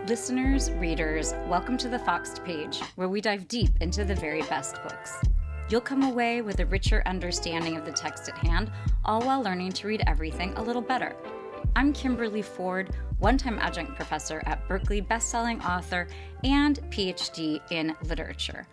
Listeners, readers, welcome to the Foxed Page, where we dive deep into the very best books. You'll come away with a richer understanding of the text at hand, all while learning to read everything a little better. I'm Kimberly Ford, one-time adjunct professor at Berkeley, best-selling author, and PhD in literature.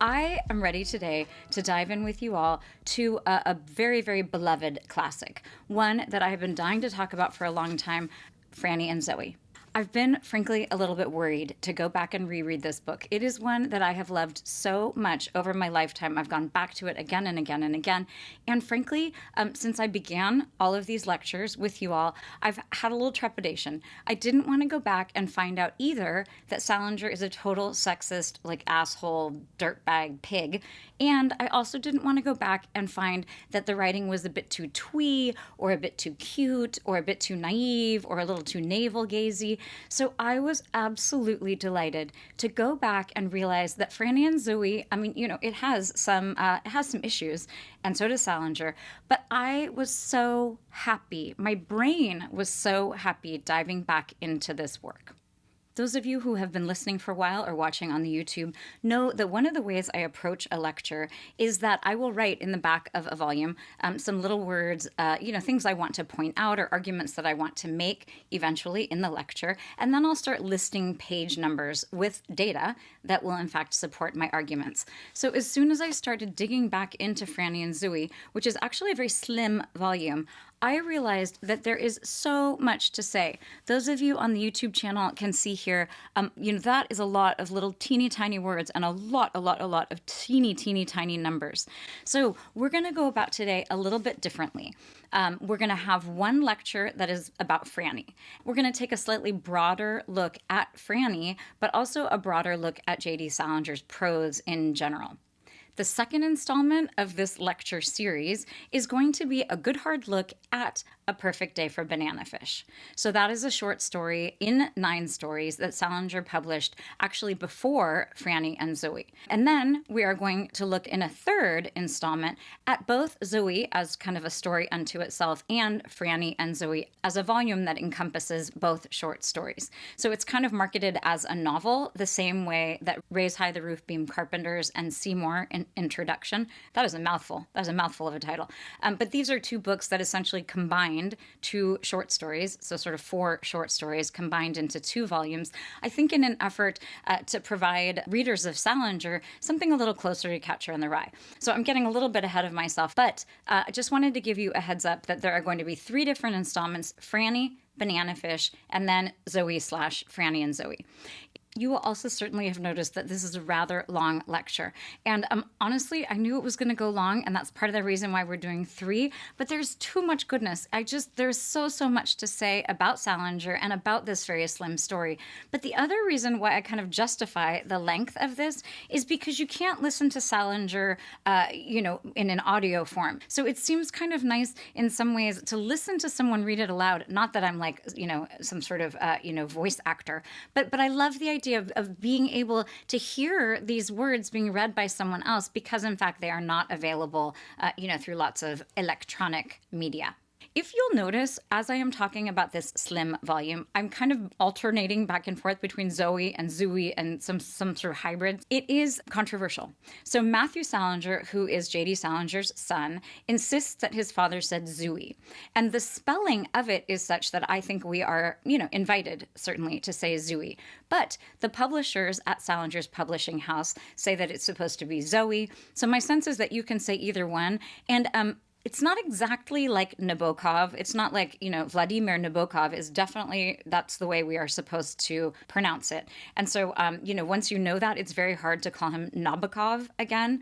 I am ready today to dive in with you all to a very, very beloved classic, one that I have been dying to talk about for a long time, Franny and Zooey. I've been, frankly, a little bit worried to go back and reread this book. It is one that I have loved so much over my lifetime. I've gone back to it again and again and again. And frankly, since I began all of these lectures with you all, I've had a little trepidation. I didn't want to go back and find out either that Salinger is a total sexist, asshole, dirtbag pig. And I also didn't want to go back and find that the writing was a bit too twee or a bit too cute or a bit too naive or a little too navel-gazy. So I was absolutely delighted to go back and realize that Franny and Zooey, it has some issues, and so does Salinger, but I was so happy. My brain was so happy diving back into this work. Those of you who have been listening for a while or watching on the YouTube know that one of the ways I approach a lecture is that I will write in the back of a volume some little words, things I want to point out or arguments that I want to make eventually in the lecture, and then I'll start listing page numbers with data that will in fact support my arguments. So as soon as I started digging back into Franny and Zooey, which is actually a very slim volume, I realized that there is so much to say. Those of you on the YouTube channel can see here, that is a lot of little teeny tiny words and a lot of teeny tiny numbers. So we're going to go about today a little bit differently. We're going to have one lecture that is about Franny. We're going to take a slightly broader look at Franny, but also a broader look at J.D. Salinger's prose in general. The second installment of this lecture series is going to be a good hard look at A Perfect Day for Bananafish. So that is a short story in 9 stories that Salinger published actually before Franny and Zooey. And then we are going to look in a third installment at both Zooey as kind of a story unto itself and Franny and Zooey as a volume that encompasses both short stories. So it's kind of marketed as a novel, the same way that Raise High the Roof Beam Carpenters and Seymour in Introduction. That is a mouthful. That is a mouthful of a title. But these are 2 books that essentially combined 2 short stories, so sort of 4 short stories combined into 2 volumes, I think in an effort to provide readers of Salinger something a little closer to Catcher in the Rye. So I'm getting a little bit ahead of myself, but I just wanted to give you a heads up that there are going to be 3 different installments: Franny, Bananafish, and then Zooey/Franny and Zooey. You will also certainly have noticed that this is a rather long lecture. And honestly, I knew it was going to go long, and that's part of the reason why we're doing 3. But there's too much goodness. There's so much to say about Salinger and about this very slim story. But the other reason why I kind of justify the length of this is because you can't listen to Salinger, in an audio form. So it seems kind of nice in some ways to listen to someone read it aloud. Not that I'm some sort of, voice actor, but I love the idea of being able to hear these words being read by someone else because, in fact, they are not available, through lots of electronic media. If you'll notice, as I am talking about this slim volume, I'm kind of alternating back and forth between Zooey and Zooey and some sort of hybrids. It is controversial. So Matthew Salinger, who is J.D. Salinger's son, insists that his father said Zooey. And the spelling of it is such that I think we are, invited, certainly, to say Zooey. But the publishers at Salinger's publishing house say that it's supposed to be Zooey. So my sense is that you can say either one. And it's not exactly like Nabokov. It's not like, Vladimir Nabokov is definitely, that's the way we are supposed to pronounce it. And so, once you know that, it's very hard to call him Nabokov again.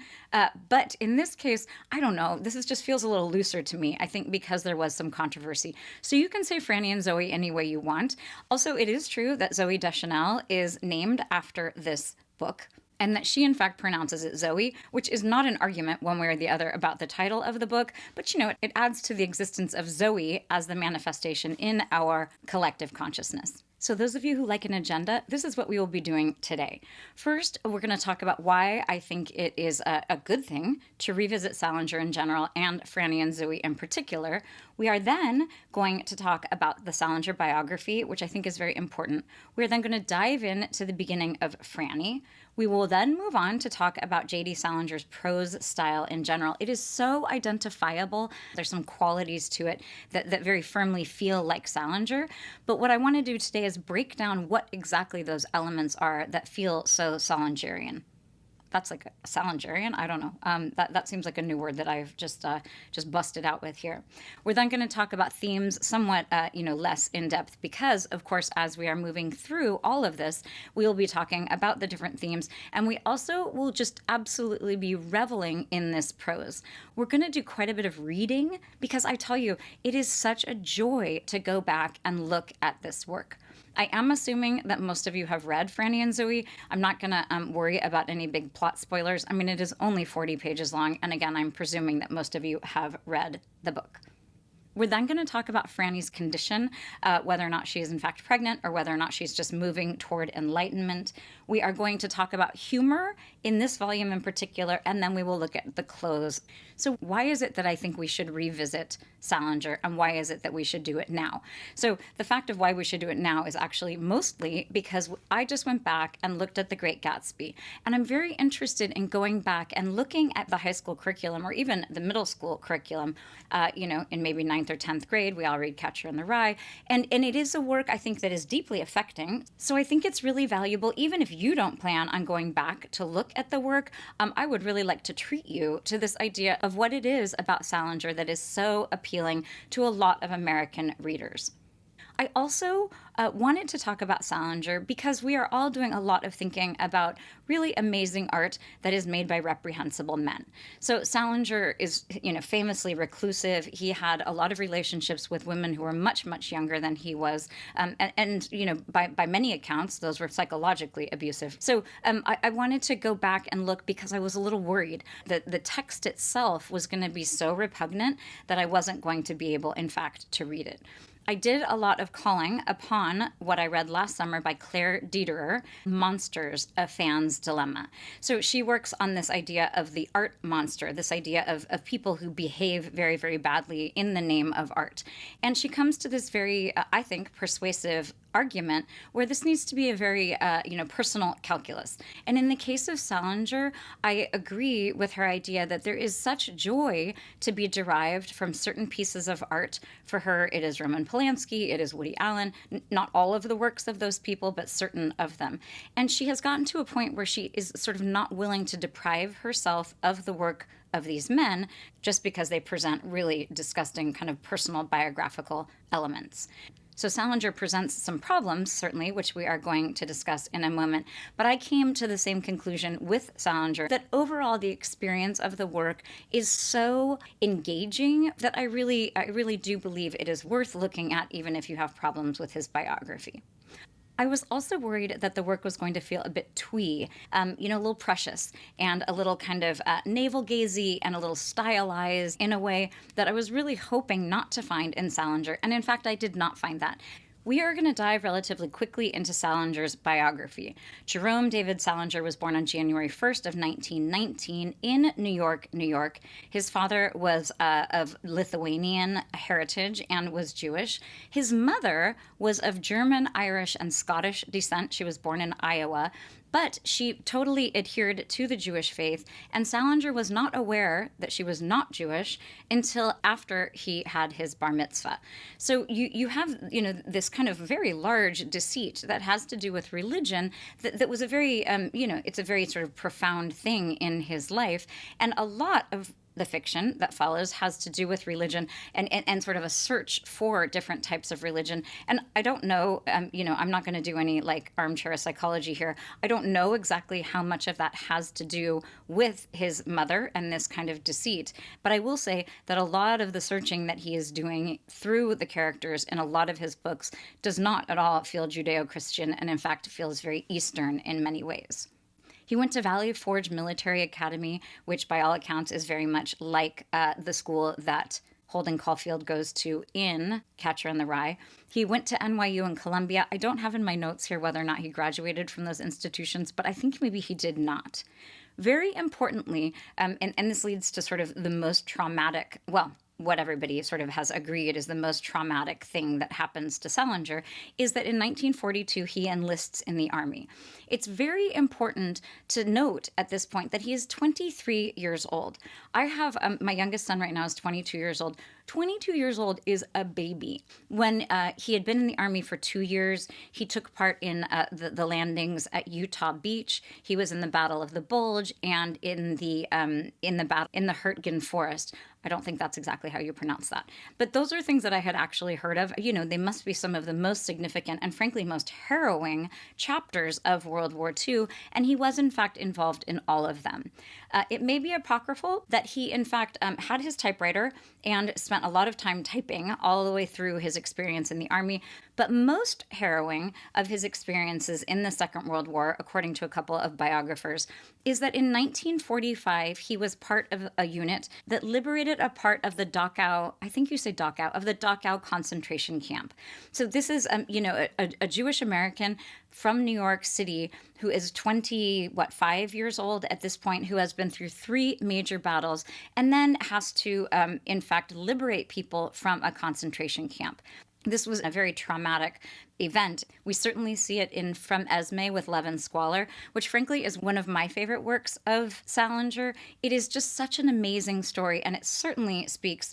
But in this case, I don't know. This just feels a little looser to me, I think, because there was some controversy. So you can say Franny and Zooey any way you want. Also, it is true that Zooey Deschanel is named after this book, and that she, in fact, pronounces it Zooey, which is not an argument one way or the other about the title of the book, but, it adds to the existence of Zooey as the manifestation in our collective consciousness. So those of you who like an agenda, this is what we will be doing today. First, we're going to talk about why I think it is a good thing to revisit Salinger in general and Franny and Zooey in particular. We are then going to talk about the Salinger biography, which I think is very important. We're then going to dive into the beginning of Franny. We will then move on to talk about J.D. Salinger's prose style in general. It is so identifiable. There's some qualities to it that very firmly feel like Salinger. But what I want to do today is break down what exactly those elements are that feel so Salingerian. That's like a Salingerian. I don't know. That seems like a new word that I've just busted out with here. We're then going to talk about themes somewhat less in depth because, of course, as we are moving through all of this, we will be talking about the different themes, and we also will just absolutely be reveling in this prose. We're going to do quite a bit of reading because I tell you, it is such a joy to go back and look at this work. I am assuming that most of you have read Franny and Zooey. I'm not going to worry about any big plot spoilers. I mean, it is only 40 pages long. And again, I'm presuming that most of you have read the book. We're then going to talk about Franny's condition, whether or not she is in fact pregnant or whether or not she's just moving toward enlightenment. We are going to talk about humor in this volume in particular, and then we will look at the close. So why is it that I think we should revisit Salinger, and why is it that we should do it now? So the fact of why we should do it now is actually mostly because I just went back and looked at The Great Gatsby, and I'm very interested in going back and looking at the high school curriculum or even the middle school curriculum, in maybe 9th or 10th grade. We all read Catcher in the Rye, and it is a work I think that is deeply affecting. So I think it's really valuable, even if you don't plan on going back to look at the work. I would really like to treat you to this idea of what it is about Salinger that is so appealing to a lot of American readers. I also wanted to talk about Salinger because we are all doing a lot of thinking about really amazing art that is made by reprehensible men. So Salinger is, famously reclusive. He had a lot of relationships with women who were much, much younger than he was. And by many accounts, those were psychologically abusive. So I wanted to go back and look because I was a little worried that the text itself was going to be so repugnant that I wasn't going to be able, in fact, to read it. I did a lot of calling upon what I read last summer by Claire Dederer, Monsters, A Fan's Dilemma. So she works on this idea of the art monster, this idea of people who behave very, very badly in the name of art. And she comes to this very, I think, persuasive argument where this needs to be a very, personal calculus. And in the case of Salinger, I agree with her idea that there is such joy to be derived from certain pieces of art. For her, it is Roman Polanski, it is Woody Allen, not all of the works of those people, but certain of them. And she has gotten to a point where she is sort of not willing to deprive herself of the work of these men just because they present really disgusting kind of personal biographical elements. So Salinger presents some problems, certainly, which we are going to discuss in a moment. But I came to the same conclusion with Salinger that overall the experience of the work is so engaging that I really do believe it is worth looking at, even if you have problems with his biography. I was also worried that the work was going to feel a bit twee, a little precious and a little kind of navel-gazy and a little stylized in a way that I was really hoping not to find in Salinger. And in fact, I did not find that. We are going to dive relatively quickly into Salinger's biography. Jerome David Salinger was born on January 1st of 1919 in New York, New York. His father was of Lithuanian heritage and was Jewish. His mother was of German, Irish, and Scottish descent. She was born in Iowa. But she totally adhered to the Jewish faith, and Salinger was not aware that she was not Jewish until after he had his bar mitzvah. So you have, this kind of very large deceit that has to do with religion that was a very, it's a very sort of profound thing in his life, and a lot of the fiction that follows has to do with religion and sort of a search for different types of religion. And I don't know, I'm not going to do any armchair psychology here. I don't know exactly how much of that has to do with his mother and this kind of deceit. But I will say that a lot of the searching that he is doing through the characters in a lot of his books does not at all feel Judeo-Christian, and in fact feels very Eastern in many ways. He went to Valley Forge Military Academy, which by all accounts is very much like the school that Holden Caulfield goes to in Catcher in the Rye. He went to NYU and Columbia. I don't have in my notes here whether or not he graduated from those institutions, but I think maybe he did not. Very importantly, and this leads to sort of the most traumatic, what everybody sort of has agreed is the most traumatic thing that happens to Salinger, is that in 1942 he enlists in the Army. It's very important to note at this point that he is 23 years old. I have my youngest son right now is 22 years old. 22 years old is a baby. When he had been in the Army for 2 years, he took part in the landings at Utah Beach. He was in the Battle of the Bulge and in the battle in the Hurtgen Forest. I don't think that's exactly how you pronounce that. But those are things that I had actually heard of. You know, they must be some of the most significant and frankly most harrowing chapters of World War II, and he was in fact involved in all of them. It may be apocryphal that he in fact had his typewriter and spent a lot of time typing all the way through his experience in the Army. But most harrowing of his experiences in the Second World War, according to a couple of biographers, is that in 1945 he was part of a unit that liberated a part of the Dachau, I think you say Dachau, of the Dachau concentration camp. So this is, a Jewish American from New York City who is 5 years old at this point, who has been through 3 major battles and then has to, in fact, liberate people from a concentration camp. This was a very traumatic event. We certainly see it in From Esme with Love and Squalor, which frankly is one of my favorite works of Salinger. It is just such an amazing story, and it certainly speaks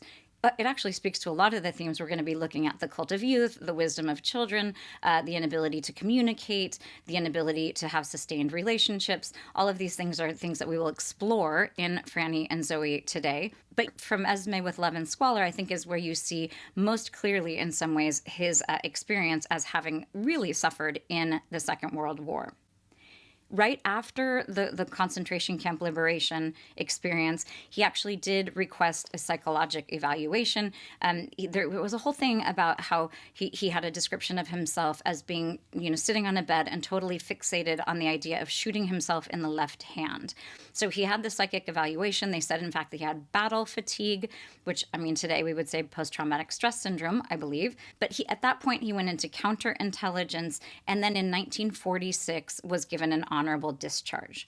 it actually speaks to a lot of the themes we're going to be looking at: the cult of youth, the wisdom of children, the inability to communicate, the inability to have sustained relationships. All of these things are things that we will explore in Franny and Zooey today. But From Esme with Love and Squalor, I think, is where you see most clearly, in some ways, his experience as having really suffered in the Second World War. Right after the concentration camp liberation experience, he actually did request a psychologic evaluation. There was a whole thing about how he had a description of himself as being, sitting on a bed and totally fixated on the idea of shooting himself in the left hand. So he had the psychic evaluation. They said, in fact, that he had battle fatigue, which, today we would say post-traumatic stress syndrome, I believe. But at that point, he went into counterintelligence, and then in 1946 was given an honorable discharge.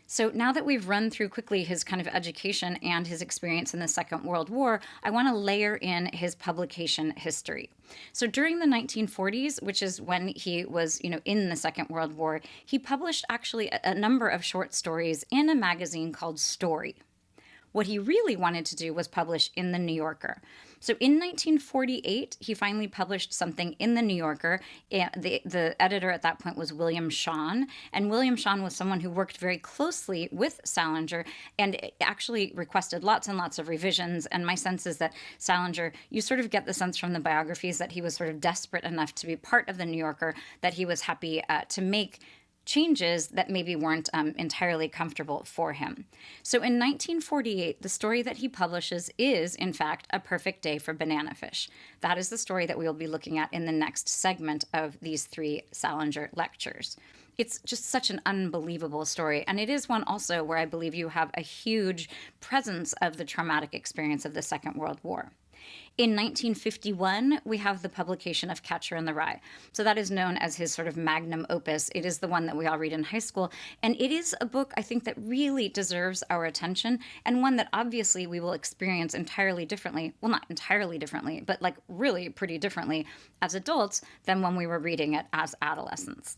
So now that we've run through quickly his kind of education and his experience in the Second World War, I want to layer in his publication history. So during the 1940s, which is when he was, in the Second World War, he published actually a number of short stories in a magazine called Story. What he really wanted to do was publish in the New Yorker. So in 1948, he finally published something in the New Yorker. The editor at that point was William Shawn, and William Shawn was someone who worked very closely with Salinger and actually requested lots and lots of revisions. And my sense is that Salinger, you sort of get the sense from the biographies that he was sort of desperate enough to be part of the New Yorker, that he was happy to make changes that maybe weren't entirely comfortable for him. So in 1948, the story that he publishes is, in fact, A Perfect Day for Bananafish. That is the story that we will be looking at in the next segment of these 3 Salinger lectures. It's just such an unbelievable story, and it is one also where I believe you have a huge presence of the traumatic experience of the Second World War. In 1951, we have the publication of Catcher in the Rye. So that is known as his sort of magnum opus. It is the one that we all read in high school. And it is a book, I think, that really deserves our attention, and one that obviously we will experience entirely differently. Well, not entirely differently, but really pretty differently as adults than when we were reading it as adolescents.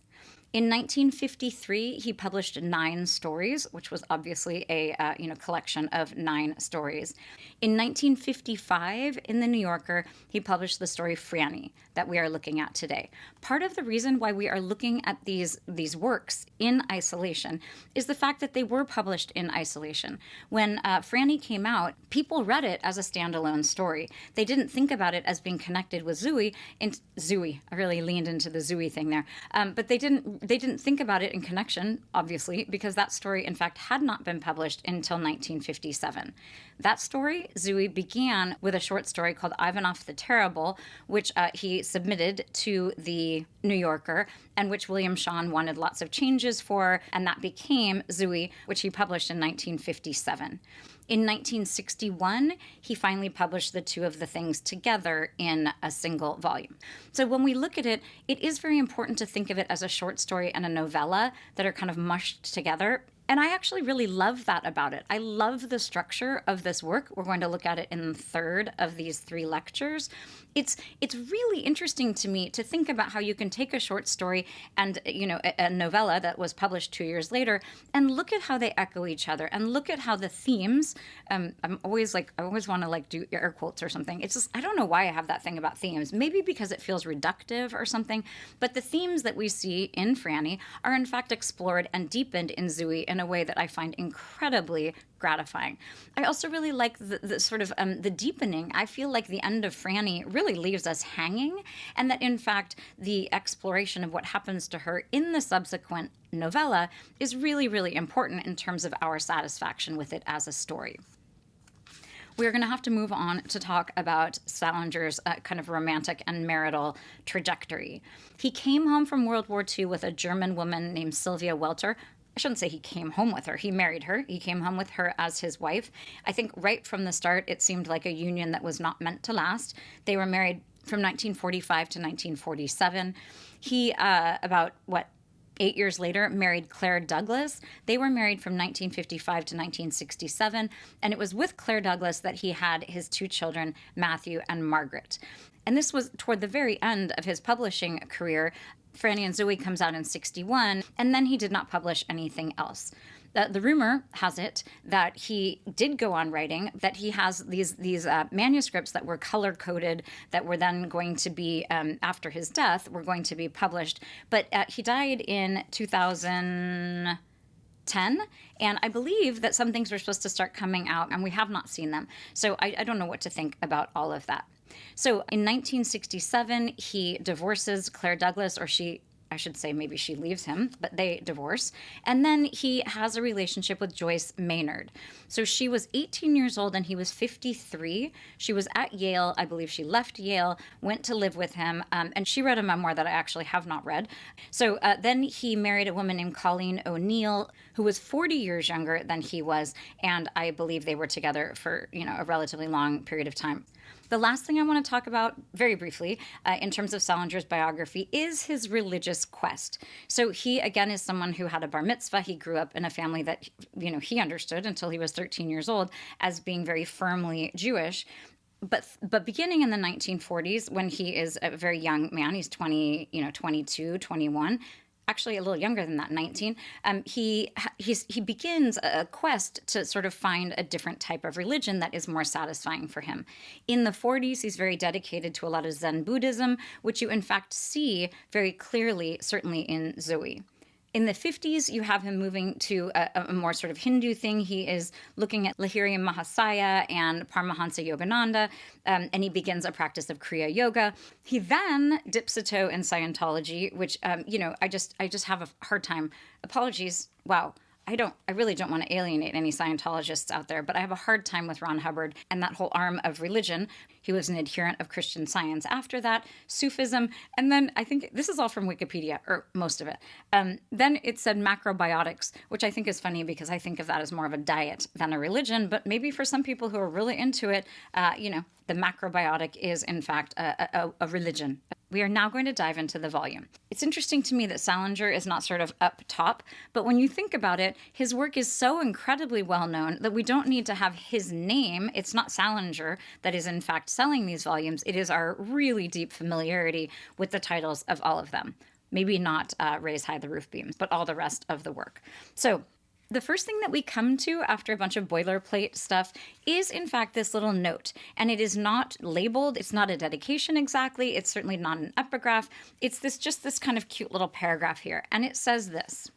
In 1953, he published 9 stories, which was obviously a collection of 9 stories. In 1955, in the New Yorker, he published the story Franny that we are looking at today. Part of the reason why we are looking at these works in isolation is the fact that they were published in isolation. When Franny came out, people read it as a standalone story. They didn't think about it as being connected with Zooey. I really leaned into the Zooey thing there, but they didn't think about it in connection, obviously, because that story, in fact, had not been published until 1957. That story, Zooey, began with a short story called Ivanov the Terrible, which he submitted to the New Yorker, and which William Shawn wanted lots of changes for, and that became Zooey, which he published in 1957. In 1961, he finally published the 2 of the things together in a single volume. So when we look at it, it is very important to think of it as a short story and a novella that are kind of mushed together. And I actually really love that about it. I love the structure of this work. We're going to look at it in the third of these 3 lectures. It's really interesting to me to think about how you can take a short story and, a novella that was published 2 years later, and look at how they echo each other, and look at how the themes, I always want to do air quotes or something. It's just, I don't know why I have that thing about themes. Maybe because it feels reductive or something, but the themes that we see in Franny are in fact explored and deepened in Zooey in a way that I find incredibly gratifying. I also really like the sort of the deepening. I feel like the end of Franny really leaves us hanging, and that in fact the exploration of what happens to her in the subsequent novella is really, really important in terms of our satisfaction with it as a story. We're going to have to move on to talk about Salinger's kind of romantic and marital trajectory. He came home from World War II with a German woman named Sylvia Welter. I shouldn't say he came home with her. He married her. He came home with her as his wife. I think right from the start, it seemed like a union that was not meant to last. They were married from 1945 to 1947. He, 8 years later, married Claire Douglas. They were married from 1955 to 1967, and it was with Claire Douglas that he had his 2 children, Matthew and Margaret. And this was toward the very end of his publishing career. Franny and Zooey comes out in 1961, and then he did not publish anything else. The rumor has it that he did go on writing, that he has these manuscripts that were color-coded that were then going to be, after his death, were going to be published. But he died in 2010, and I believe that some things were supposed to start coming out, and we have not seen them. So I don't know what to think about all of that. So in 1967, he divorces Claire Douglas, or I should say maybe she leaves him, but they divorce. And then he has a relationship with Joyce Maynard. So she was 18 years old and he was 53. She was at Yale. I believe she left Yale, went to live with him, and she read a memoir that I actually have not read. So then he married a woman named Colleen O'Neill, who was 40 years younger than he was, and I believe they were together for a relatively long period of time. The last thing I want to talk about very briefly in terms of Salinger's biography is his religious quest. So he, again, is someone who had a bar mitzvah. He grew up in a family that, he understood until he was 13 years old as being very firmly Jewish. But beginning in the 1940s, when he is a very young man, he's 22, 21, actually a little younger than that, 19, he begins a quest to sort of find a different type of religion that is more satisfying for him. In the 40s, he's very dedicated to a lot of Zen Buddhism, which you in fact see very clearly, certainly in Zooey. In the 50s, you have him moving to a more sort of Hindu thing. He is looking at Lahiri Mahasaya and Paramahansa Yogananda, and he begins a practice of Kriya Yoga. He then dips a toe in Scientology, which, I just have a hard time. Apologies. Wow. I really don't want to alienate any Scientologists out there, but I have a hard time with Ron Hubbard and that whole arm of religion. He was an adherent of Christian Science after that, Sufism, and then I think this is all from Wikipedia, or most of it. Then it said macrobiotics, which I think is funny because I think of that as more of a diet than a religion, but maybe for some people who are really into it, the macrobiotic is in fact a religion. We are now going to dive into the volume. It's interesting to me that Salinger is not sort of up top, but when you think about it, his work is so incredibly well known that we don't need to have his name. It's not Salinger that is in fact selling these volumes. It is our really deep familiarity with the titles of all of them. Maybe not Raise High the Roof Beams, but all the rest of the work. So the first thing that we come to after a bunch of boilerplate stuff is, in fact, this little note. And it is not labeled. It's not a dedication exactly. It's certainly not an epigraph. It's just this kind of cute little paragraph here. And it says this: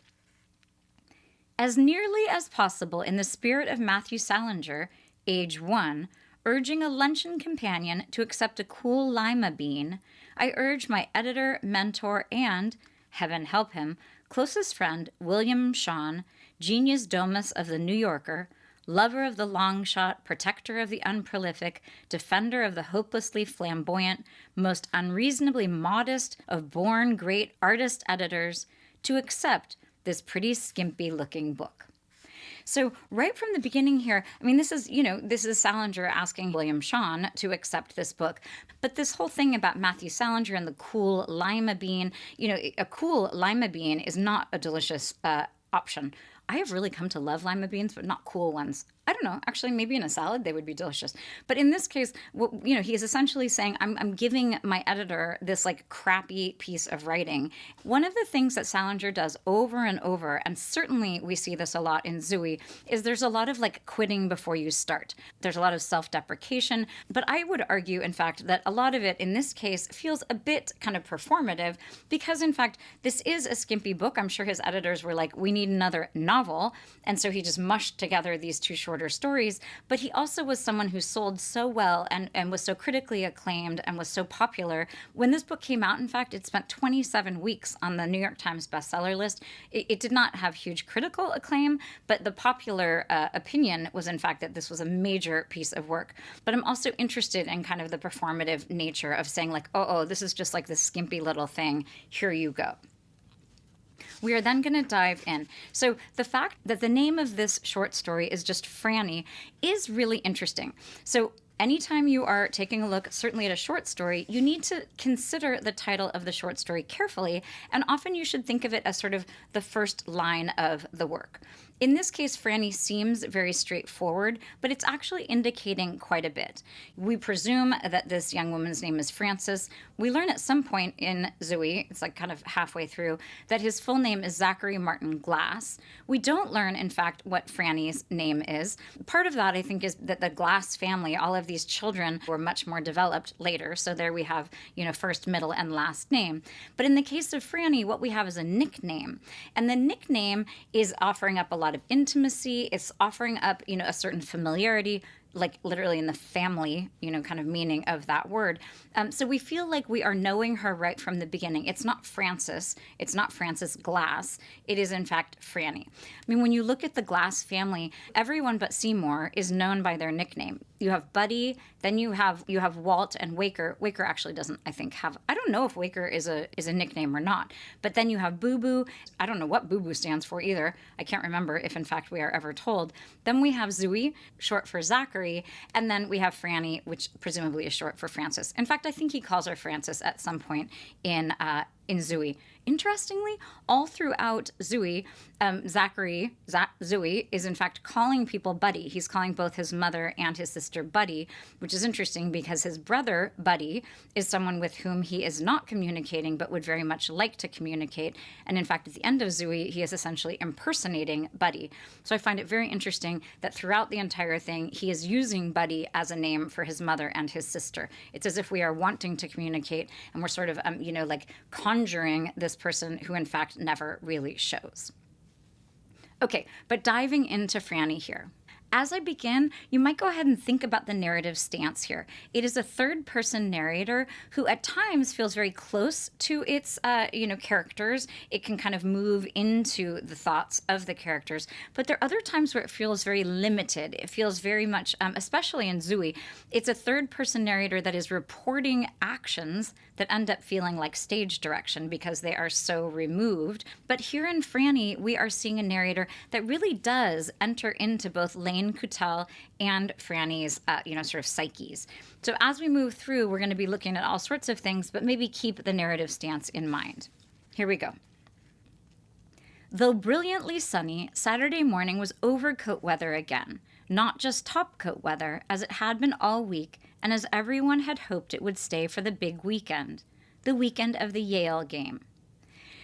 as nearly as possible in the spirit of Matthew Salinger, age 1, urging a luncheon companion to accept a cool lima bean, I urge my editor, mentor, and, heaven help him, closest friend, William Shawn, genius domus of the New Yorker, lover of the long shot, protector of the unprolific, defender of the hopelessly flamboyant, most unreasonably modest of born great artist editors, to accept this pretty skimpy-looking book. So right from the beginning here, this is Salinger asking William Shawn to accept this book. But this whole thing about Matthew Salinger and the cool lima bean, a cool lima bean is not a delicious option. I have really come to love lima beans, but not cool ones. I don't know. Actually, maybe in a salad, they would be delicious. But in this case, he is essentially saying, I'm giving my editor this like crappy piece of writing. One of the things that Salinger does over and over, and certainly we see this a lot in Zooey, is there's a lot of like quitting before you start. There's a lot of self-deprecation. But I would argue, in fact, that a lot of it in this case feels a bit kind of performative because, in fact, this is a skimpy book. I'm sure his editors were like, we need another novel. And so he just mushed together these two shorter stories, but he also was someone who sold so well and was so critically acclaimed and was so popular. When this book came out, in fact, it spent 27 weeks on the New York Times bestseller list. It did not have huge critical acclaim, but the popular opinion was, in fact, that this was a major piece of work. But I'm also interested in kind of the performative nature of saying like, oh, this is just like this skimpy little thing. Here you go. We are then going to dive in. So the fact that the name of this short story is just Franny is really interesting. So anytime you are taking a look, certainly at a short story, you need to consider the title of the short story carefully, and often you should think of it as sort of the first line of the work. In this case, Franny seems very straightforward, but it's actually indicating quite a bit. We presume that this young woman's name is Frances. We learn at some point in Zooey, it's like kind of halfway through, that his full name is Zachary Martin Glass. We don't learn, in fact, what Franny's name is. Part of that, I think, is that the Glass family, all of these children, were much more developed later. So there we have, first, middle, and last name. But in the case of Franny, what we have is a nickname. And the nickname is offering up a lot of intimacy. It's offering up, a certain familiarity, like literally in the family, kind of meaning of that word. So we feel like we are knowing her right from the beginning. It's not Frances. It's not Frances Glass. It is, in fact, Franny. I mean, when you look at the Glass family, everyone but Seymour is known by their nickname. You have Buddy, then you have Walt and Waker. Waker actually doesn't, I think, have, I don't know if Waker is a nickname or not. But then you have Boo Boo. I don't know what Boo Boo stands for either. I can't remember if, in fact, we are ever told. Then we have Zooey, short for Zachary. And then we have Franny, which presumably is short for Frances. In fact, I think he calls her Frances at some point in Zooey. Interestingly, all throughout Zooey, Zooey is in fact calling people Buddy. He's calling both his mother and his sister Buddy, which is interesting because his brother, Buddy, is someone with whom he is not communicating but would very much like to communicate. And in fact, at the end of Zooey, he is essentially impersonating Buddy. So I find it very interesting that throughout the entire thing, he is using Buddy as a name for his mother and his sister. It's as if we are wanting to communicate and we're sort of, like conjuring this person who in fact never really shows. Okay, but diving into Franny here. As I begin, you might go ahead and think about the narrative stance here. It is a third-person narrator who at times feels very close to its, characters. It can kind of move into the thoughts of the characters. But there are other times where it feels very limited. It feels very much, especially in Zooey, it's a third-person narrator that is reporting actions that end up feeling like stage direction because they are so removed. But here in Franny, we are seeing a narrator that really does enter into both Lane Kutel and Franny's, sort of psyches. So as we move through, we're going to be looking at all sorts of things, but maybe keep the narrative stance in mind. Here we go. Though brilliantly sunny, Saturday morning was overcoat weather again. Not just topcoat weather, as it had been all week, and as everyone had hoped it would stay for the big weekend. The weekend of the Yale game.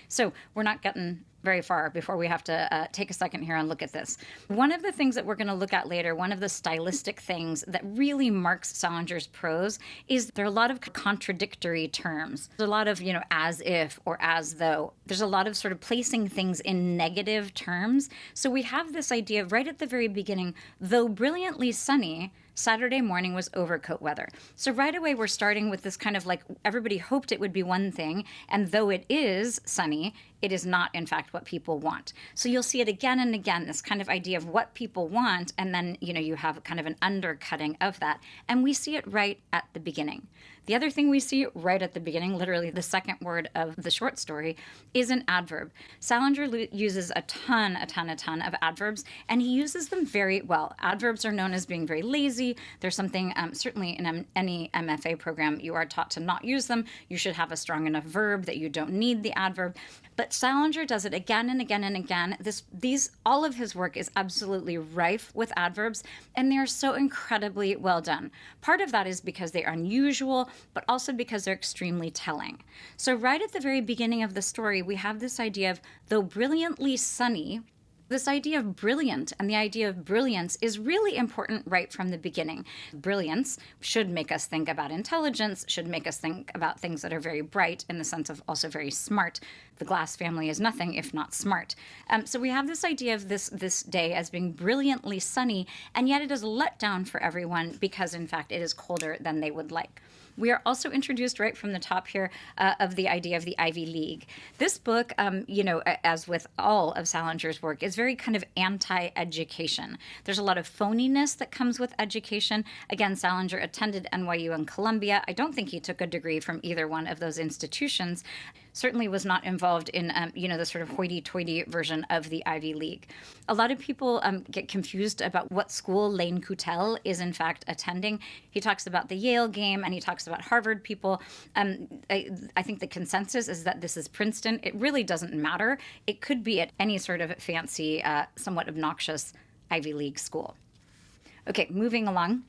So we're not getting very far before we have to take a second here and look at this. One of the things that we're going to look at later, one of the stylistic things that really marks Salinger's prose is there are a lot of contradictory terms. There's a lot of, as if or as though. There's a lot of sort of placing things in negative terms. So we have this idea right at the very beginning, though brilliantly sunny, Saturday morning was overcoat weather. So right away we're starting with this kind of like everybody hoped it would be one thing, and though it is sunny, it is not in fact what people want. So you'll see it again and again, this kind of idea of what people want, and then you have kind of an undercutting of that. And we see it right at the beginning. The other thing we see right at the beginning, literally the second word of the short story, is an adverb. Salinger uses a ton of adverbs, and he uses them very well. Adverbs are known as being very lazy. There's something, certainly in any MFA program, you are taught to not use them. You should have a strong enough verb that you don't need the adverb. But Salinger does it again and again and again. All of his work is absolutely rife with adverbs, and they're so incredibly well done. Part of that is because they're unusual, but also because they're extremely telling. So right at the very beginning of the story, we have this idea of, though brilliantly sunny. This idea of brilliant and the idea of brilliance is really important right from the beginning. Brilliance should make us think about intelligence, should make us think about things that are very bright in the sense of also very smart. The Glass family is nothing if not smart. So we have this idea of this day as being brilliantly sunny, and yet it is let down for everyone because, in fact, it is colder than they would like. We are also introduced right from the top here of the idea of the Ivy League. This book, as with all of Salinger's work, is very kind of anti-education. There's a lot of phoniness that comes with education. Again, Salinger attended NYU and Columbia. I don't think he took a degree from either one of those institutions. Certainly was not involved in, the sort of hoity-toity version of the Ivy League. A lot of people get confused about what school Lane Kutel is in fact attending. He talks about the Yale game and he talks about Harvard people. I think the consensus is that this is Princeton. It really doesn't matter. It could be at any sort of fancy, somewhat obnoxious Ivy League school. Okay, moving along.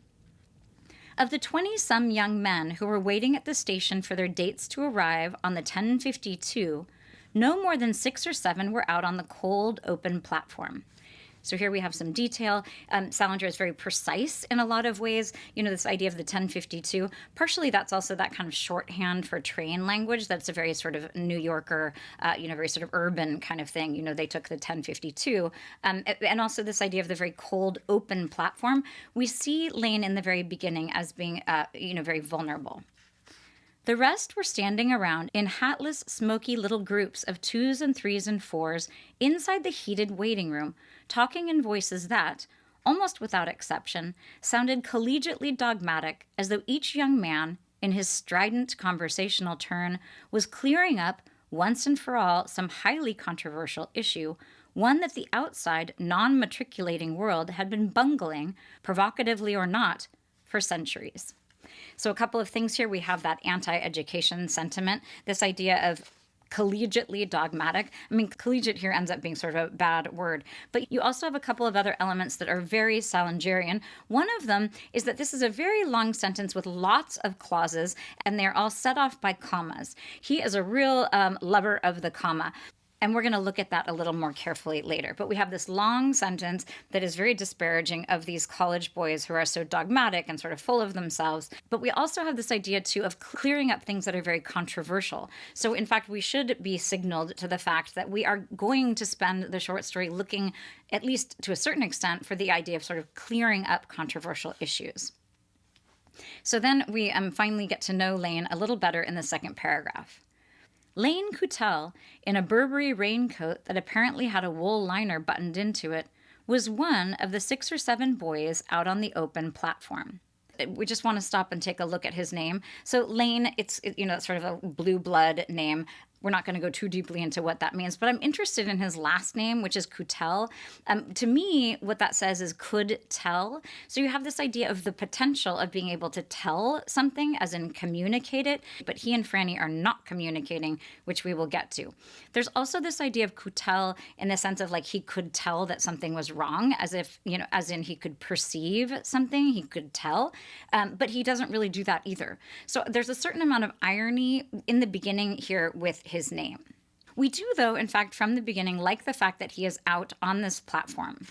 Of the 20-some young men who were waiting at the station for their dates to arrive on the 10:52, no more than 6 or 7 were out on the cold, open platform. So here we have some detail. Salinger is very precise in a lot of ways. This idea of the 10:52, partially that's also that kind of shorthand for train language. That's a very sort of New Yorker, very sort of urban kind of thing. They took the 10:52. And also this idea of the very cold, open platform. We see Lane in the very beginning as being, very vulnerable. The rest were standing around in hatless, smoky little groups of 2s and 3s and 4s inside the heated waiting room, talking in voices that, almost without exception, sounded collegiately dogmatic, as though each young man, in his strident conversational turn, was clearing up, once and for all, some highly controversial issue, one that the outside, non-matriculating world had been bungling, provocatively or not, for centuries. So a couple of things here. We have that anti-education sentiment, this idea of collegiately dogmatic. I mean, collegiate here ends up being sort of a bad word. But you also have a couple of other elements that are very Salingerian. One of them is that this is a very long sentence with lots of clauses, and they're all set off by commas. He is a real lover of the comma. And we're going to look at that a little more carefully later. But we have this long sentence that is very disparaging of these college boys who are so dogmatic and sort of full of themselves. But we also have this idea, too, of clearing up things that are very controversial. So, in fact, we should be signaled to the fact that we are going to spend the short story looking, at least to a certain extent, for the idea of sort of clearing up controversial issues. So then we finally get to know Lane a little better in the second paragraph. Lane Kutel, in a Burberry raincoat that apparently had a wool liner buttoned into it, was one of the 6 or 7 boys out on the open platform. We just want to stop and take a look at his name. So Lane, it's sort of a blue blood name. We're not going to go too deeply into what that means, but I'm interested in his last name, which is Kutel. To me, what that says is could tell. So you have this idea of the potential of being able to tell something, as in communicate it, but he and Franny are not communicating, which we will get to. There's also this idea of Kutel in the sense of like he could tell that something was wrong, as if, as in he could perceive something, he could tell, but he doesn't really do that either. So there's a certain amount of irony in the beginning here with his name. We do, though, in fact, from the beginning, like the fact that he is out on this platform.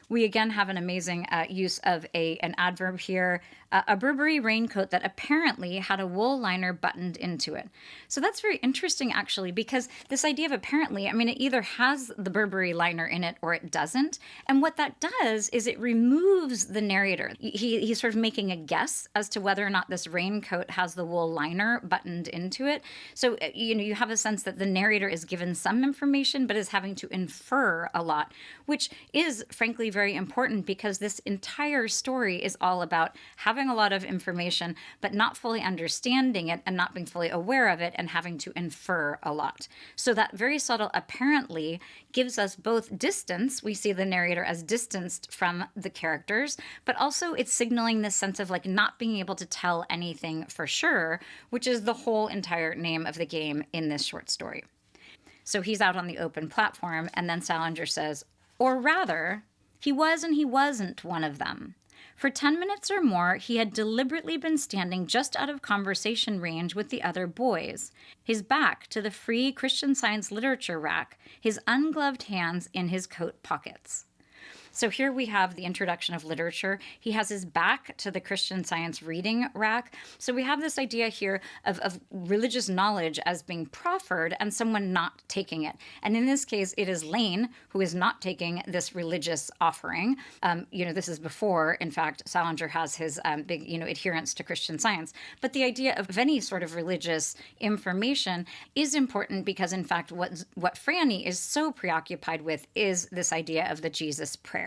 We again have an amazing use of an adverb here, a Burberry raincoat that apparently had a wool liner buttoned into it. So that's very interesting, actually, because this idea of apparently, it either has the Burberry liner in it or it doesn't. And what that does is it removes the narrator. He's sort of making a guess as to whether or not this raincoat has the wool liner buttoned into it. So, you have a sense that the narrator is given some information, but is having to infer a lot, which is, frankly, very important because this entire story is all about having having a lot of information, but not fully understanding it and not being fully aware of it and having to infer a lot. So that very subtle apparently gives us both distance. We see the narrator as distanced from the characters, but also it's signaling this sense of like not being able to tell anything for sure, which is the whole entire name of the game in this short story. So he's out on the open platform, and then Salinger says, or rather, he was and he wasn't one of them. For 10 minutes or more, he had deliberately been standing just out of conversation range with the other boys, his back to the free Christian Science literature rack, his ungloved hands in his coat pockets. So here we have the introduction of literature. He has his back to the Christian Science reading rack. So we have this idea here of religious knowledge as being proffered and someone not taking it. And in this case, it is Lane who is not taking this religious offering. This is before, in fact, Salinger has his big, adherence to Christian Science. But the idea of any sort of religious information is important because, in fact, what Franny is so preoccupied with is this idea of the Jesus prayer.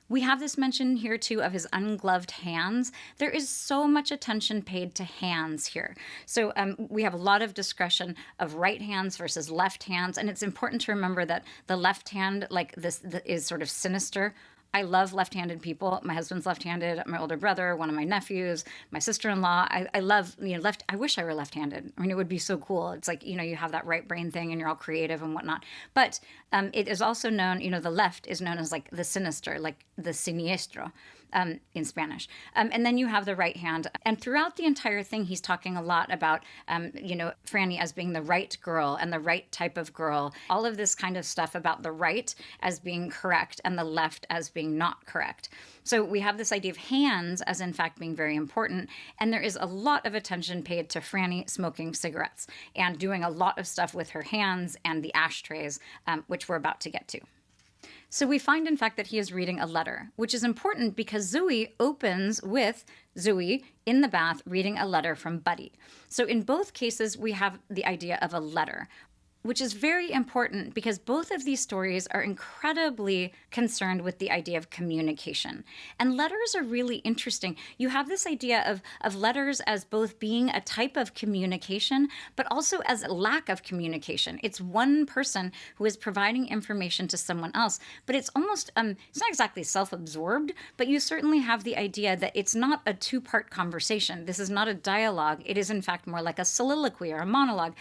We have this mention here, too, of his ungloved hands. There is so much attention paid to hands here. So we have a lot of discussion of right hands versus left hands, and it's important to remember that the left hand, like this, is sort of sinister. I love left-handed people. My husband's left-handed, my older brother, one of my nephews, my sister-in-law. I love, left. I wish I were left-handed. I mean, it would be so cool. It's like, you have that right brain thing and you're all creative and whatnot. But it is also known, the left is known as like the sinister, like the siniestro. In Spanish. And then you have the right hand. And throughout the entire thing, he's talking a lot about, Franny as being the right girl and the right type of girl. All of this kind of stuff about the right as being correct and the left as being not correct. So we have this idea of hands as, in fact, being very important. And there is a lot of attention paid to Franny smoking cigarettes and doing a lot of stuff with her hands and the ashtrays, which we're about to get to. So we find, in fact, that he is reading a letter, which is important because Zooey opens with Zooey in the bath reading a letter from Buddy. So in both cases, we have the idea of a letter, which is very important because both of these stories are incredibly concerned with the idea of communication. And letters are really interesting. You have this idea of letters as both being a type of communication, but also as a lack of communication. It's one person who is providing information to someone else, but it's almost, it's not exactly self-absorbed, but you certainly have the idea that it's not a two-part conversation. This is not a dialogue. It is, in fact, more like a soliloquy or a monologue,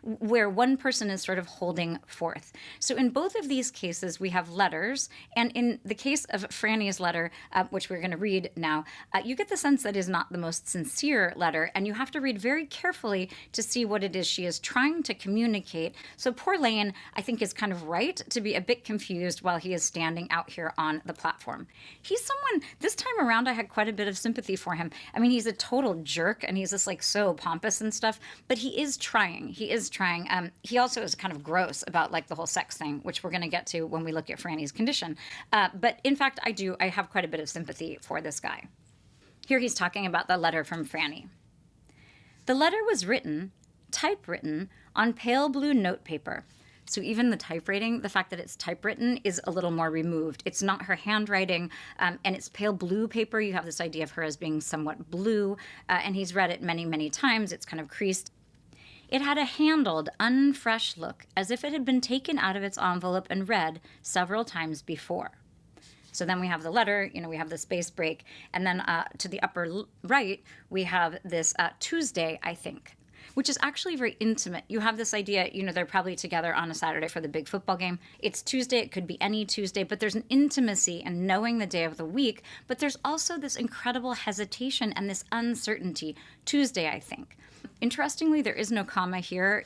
where one person is sort of holding forth. So in both of these cases, we have letters. And in the case of Franny's letter, which we're going to read now, you get the sense that it is not the most sincere letter. And you have to read very carefully to see what it is she is trying to communicate. So poor Lane, I think, is kind of right to be a bit confused while he is standing out here on the platform. He's someone, this time around, I had quite a bit of sympathy for him. I mean, he's a total jerk and he's just like so pompous and stuff, but he is trying. He is trying. He also is kind of gross about like the whole sex thing, which we're going to get to when we look at Franny's condition. But in fact, I have quite a bit of sympathy for this guy. Here he's talking about the letter from Franny. The letter was written, typewritten, on pale blue notepaper. So even the typewriting, the fact that it's typewritten is a little more removed. It's not her handwriting, and it's pale blue paper. You have this idea of her as being somewhat blue, and he's read it many, many times. It's kind of creased. It had a handled, unfresh look, as if it had been taken out of its envelope and read several times before. So then we have the letter, we have the space break, and then to the upper right, we have this Tuesday, I think, which is actually very intimate. You have this idea, they're probably together on a Saturday for the big football game. It's Tuesday, it could be any Tuesday, but there's an intimacy in knowing the day of the week, but there's also this incredible hesitation and this uncertainty. Tuesday, I think. Interestingly, there is no comma here.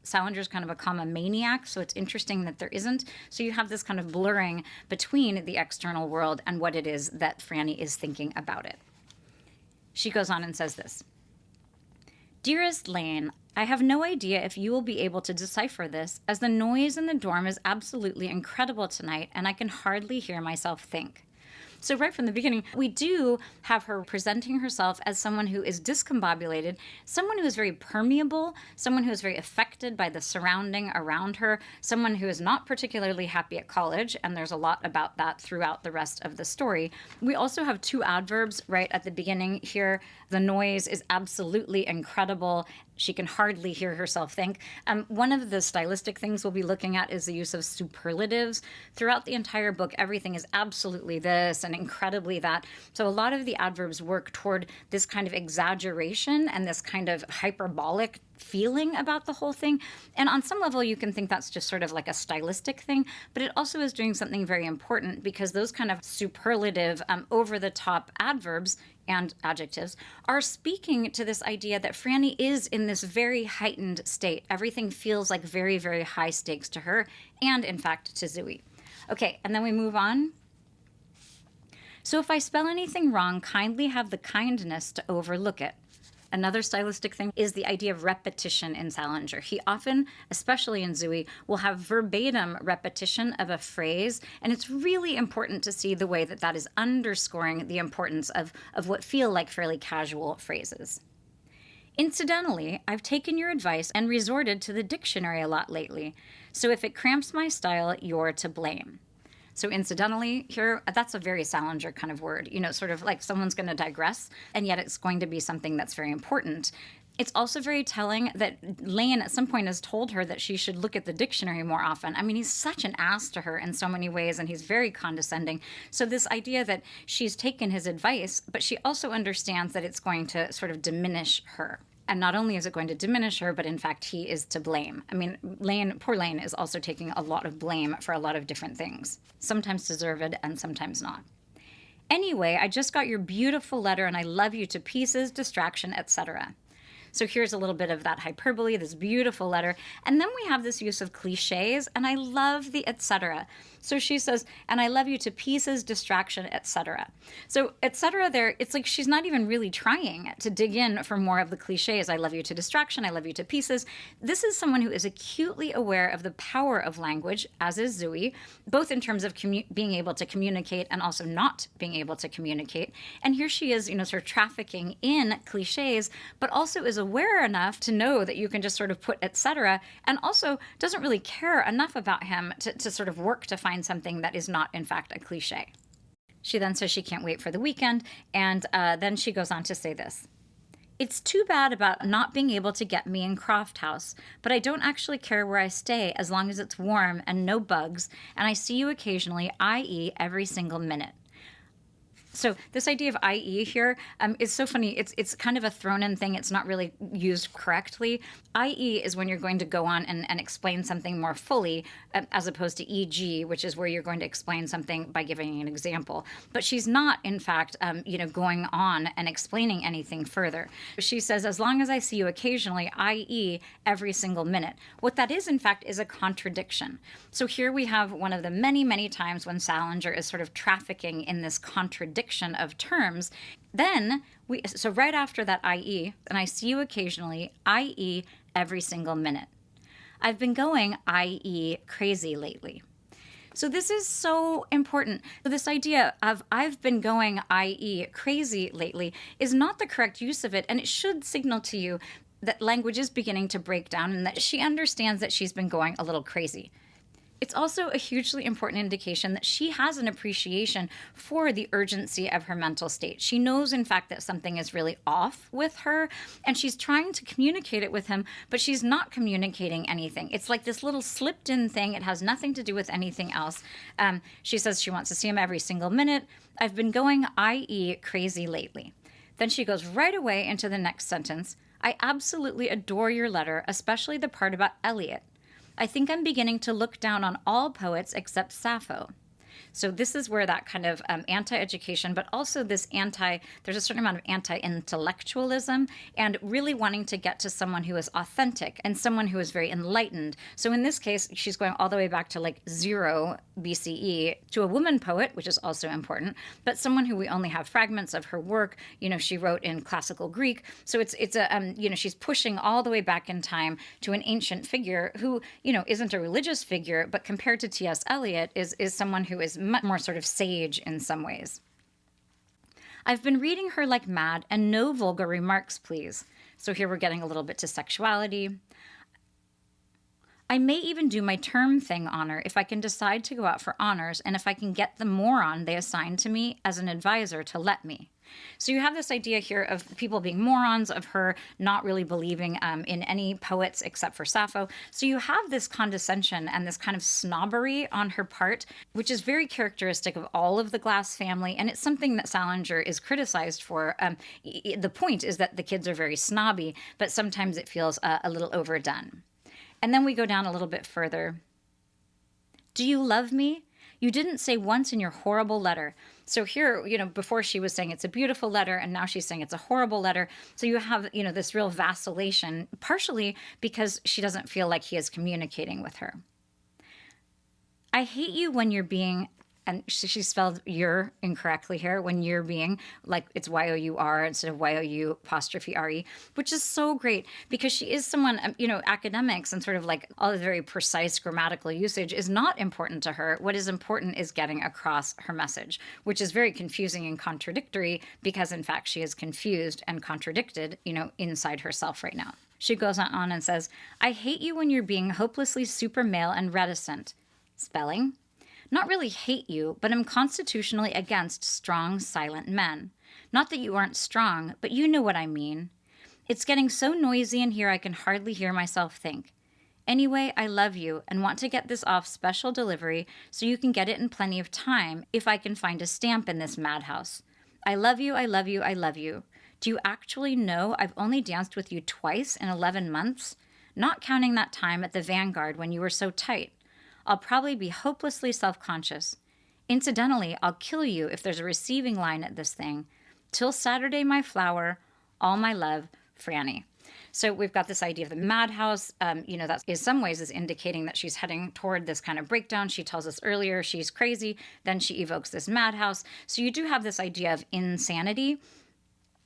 Salinger's kind of a comma maniac, so it's interesting that there isn't. So you have this kind of blurring between the external world and what it is that Franny is thinking about it. She goes on and says this. Dearest Lane, I have no idea if you will be able to decipher this, as the noise in the dorm is absolutely incredible tonight, and I can hardly hear myself think. So right from the beginning, we do have her presenting herself as someone who is discombobulated, someone who is very permeable, someone who is very affected by the surrounding around her, someone who is not particularly happy at college, and there's a lot about that throughout the rest of the story. We also have two adverbs right at the beginning here. The noise is absolutely incredible. She can hardly hear herself think. One of the stylistic things we'll be looking at is the use of superlatives. Throughout the entire book, everything is absolutely this and incredibly that. So a lot of the adverbs work toward this kind of exaggeration and this kind of hyperbolic feeling about the whole thing. And on some level, you can think that's just sort of like a stylistic thing, but it also is doing something very important because those kind of superlative, over-the-top adverbs and adjectives are speaking to this idea that Franny is in this very heightened state. Everything feels like very, very high stakes to her and, in fact, to Zooey. Okay, and then we move on. So if I spell anything wrong, kindly have the kindness to overlook it. Another stylistic thing is the idea of repetition in Salinger. He often, especially in Zooey, will have verbatim repetition of a phrase, and it's really important to see the way that that is underscoring the importance of what feel like fairly casual phrases. Incidentally, I've taken your advice and resorted to the dictionary a lot lately, so if it cramps my style, you're to blame. So incidentally, here, that's a very Salinger kind of word, sort of like someone's going to digress, and yet it's going to be something that's very important. It's also very telling that Lane at some point has told her that she should look at the dictionary more often. I mean, he's such an ass to her in so many ways, and he's very condescending. So this idea that she's taken his advice, but she also understands that it's going to sort of diminish her. And not only is it going to diminish her, but in fact, he is to blame. I mean, poor Lane is also taking a lot of blame for a lot of different things, sometimes deserved and sometimes not. Anyway, I just got your beautiful letter and I love you to pieces, distraction, etc. So here's a little bit of that hyperbole, this beautiful letter. And then we have this use of cliches, and I love the etc. So she says, and I love you to pieces, distraction, etc. So etc. there, it's like she's not even really trying to dig in for more of the cliches. I love you to distraction, I love you to pieces. This is someone who is acutely aware of the power of language, as is Zooey, both in terms of being able to communicate and also not being able to communicate. And here she is, sort of trafficking in cliches, but also is aware enough to know that you can just sort of put etc. and also doesn't really care enough about him to sort of work to find something that is not, in fact, a cliche. She then says she can't wait for the weekend, and then she goes on to say this. It's too bad about not being able to get me in Croft House, but I don't actually care where I stay as long as it's warm and no bugs, and I see you occasionally, i.e. every single minute. So this idea of IE here is so funny. It's kind of a thrown-in thing. It's not really used correctly. IE is when you're going to go on and explain something more fully, as opposed to EG, which is where you're going to explain something by giving an example. But she's not, in fact, going on and explaining anything further. She says, as long as I see you occasionally, IE every single minute. What that is, in fact, is a contradiction. So here we have one of the many, many times when Salinger is sort of trafficking in this contradiction of terms. Then so right after that IE, and I see you occasionally, IE every single minute. I've been going IE crazy lately. So this is so important. So this idea of I've been going IE crazy lately is not the correct use of it, and it should signal to you that language is beginning to break down and that she understands that she's been going a little crazy. It's also a hugely important indication that she has an appreciation for the urgency of her mental state. She knows, in fact, that something is really off with her, and she's trying to communicate it with him, but she's not communicating anything. It's like this little slipped-in thing. It has nothing to do with anything else. She says she wants to see him every single minute. I've been going IE crazy lately. Then she goes right away into the next sentence. I absolutely adore your letter, especially the part about Eliot. I think I'm beginning to look down on all poets except Sappho. So this is where that kind of anti-education, but also there's a certain amount of anti-intellectualism and really wanting to get to someone who is authentic and someone who is very enlightened. So in this case, she's going all the way back to like 0 BCE to a woman poet, which is also important, but someone who we only have fragments of her work. She wrote in classical Greek. So she's pushing all the way back in time to an ancient figure who, isn't a religious figure, but compared to T.S. Eliot is someone who is much more sort of sage in some ways. I've been reading her like mad, and no vulgar remarks, please. So here we're getting a little bit to sexuality. I may even do my term thing on her if I can decide to go out for honors and if I can get the moron they assign to me as an advisor to let me. So you have this idea here of people being morons, of her not really believing in any poets except for Sappho. So you have this condescension and this kind of snobbery on her part, which is very characteristic of all of the Glass family. And it's something that Salinger is criticized for. The point is that the kids are very snobby, but sometimes it feels a little overdone. And then we go down a little bit further. Do you love me? You didn't say once in your horrible letter. So here, before she was saying it's a beautiful letter, and now she's saying it's a horrible letter. So you have, this real vacillation, partially because she doesn't feel like he is communicating with her. I hate you when you're being, and she spelled "you're" incorrectly here, when you're being, like it's Y-O-U-R instead of Y-O-U''R-E, which is so great because she is someone, academics and sort of like all the very precise grammatical usage is not important to her. What is important is getting across her message, which is very confusing and contradictory because in fact she is confused and contradicted, inside herself right now. She goes on and says, I hate you when you're being hopelessly super male and reticent. Spelling? Not really hate you, but am constitutionally against strong, silent men. Not that you aren't strong, but you know what I mean. It's getting so noisy in here I can hardly hear myself think. Anyway, I love you and want to get this off special delivery so you can get it in plenty of time if I can find a stamp in this madhouse. I love you, I love you, I love you. Do you actually know I've only danced with you twice in 11 months? Not counting that time at the Vanguard when you were so tight. I'll probably be hopelessly self-conscious. Incidentally, I'll kill you if there's a receiving line at this thing. Till Saturday, my flower, all my love, Franny. So we've got this idea of the madhouse, that in some ways is indicating that she's heading toward this kind of breakdown. She tells us earlier she's crazy, then she evokes this madhouse. So you do have this idea of insanity.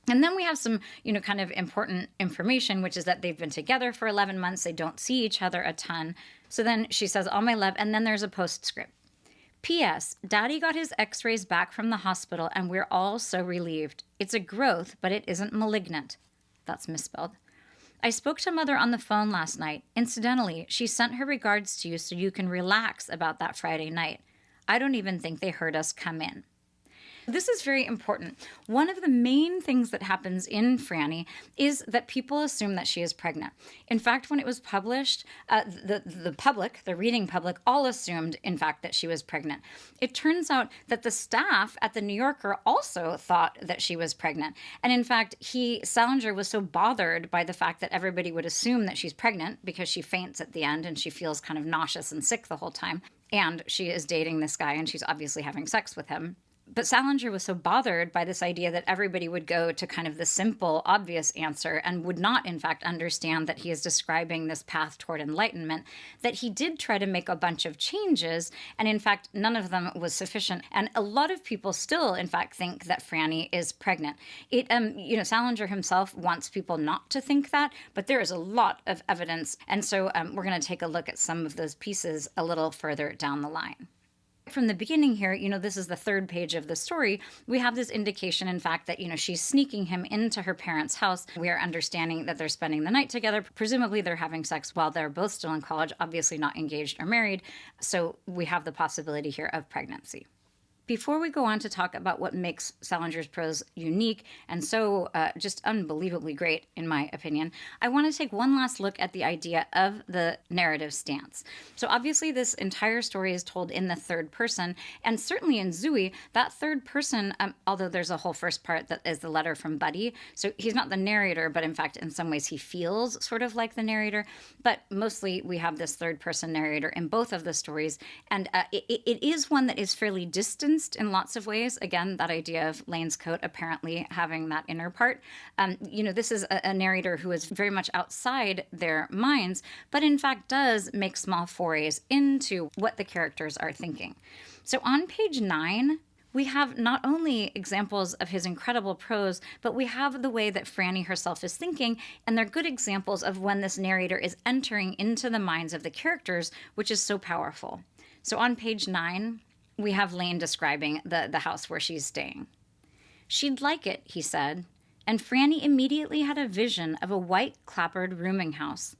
And then we have some, kind of important information, which is that they've been together for 11 months. They don't see each other a ton. So then she says, all my love, and then there's a postscript. P.S. Daddy got his x-rays back from the hospital, and we're all so relieved. It's a growth, but it isn't malignant. That's misspelled. I spoke to Mother on the phone last night. Incidentally, she sent her regards to you so you can relax about that Friday night. I don't even think they heard us come in. This is very important. One of the main things that happens in Franny is that people assume that she is pregnant. In fact, when it was published, the reading public, all assumed, in fact, that she was pregnant. It turns out that the staff at the New Yorker also thought that she was pregnant. And in fact, Salinger was so bothered by the fact that everybody would assume that she's pregnant because she faints at the end and she feels kind of nauseous and sick the whole time. And she is dating this guy and she's obviously having sex with him. But Salinger was so bothered by this idea that everybody would go to kind of the simple, obvious answer and would not, in fact, understand that he is describing this path toward enlightenment, that he did try to make a bunch of changes, and in fact, none of them was sufficient. And a lot of people still, in fact, think that Franny is pregnant. Salinger himself wants people not to think that, but there is a lot of evidence. And so we're going to take a look at some of those pieces a little further down the line. From the beginning here, this is the third page of the story, we have this indication, in fact, that, she's sneaking him into her parents' house. We are understanding that they're spending the night together. Presumably they're having sex while they're both still in college, obviously not engaged or married. So we have the possibility here of pregnancy. Before we go on to talk about what makes Salinger's prose unique and so just unbelievably great, in my opinion, I want to take one last look at the idea of the narrative stance. So obviously this entire story is told in the third person, and certainly in Zooey, that third person, although there's a whole first part that is the letter from Buddy, so he's not the narrator, but in fact, in some ways he feels sort of like the narrator, but mostly we have this third person narrator in both of the stories, and it is one that is fairly distant in lots of ways. Again, that idea of Lane's coat apparently having that inner part. This is a narrator who is very much outside their minds, but in fact does make small forays into what the characters are thinking. So on page 9, we have not only examples of his incredible prose, but we have the way that Franny herself is thinking, and they're good examples of when this narrator is entering into the minds of the characters, which is so powerful. So on page 9, we have Lane describing the house where she's staying. She'd like it, he said, and Franny immediately had a vision of a white clapboard rooming house.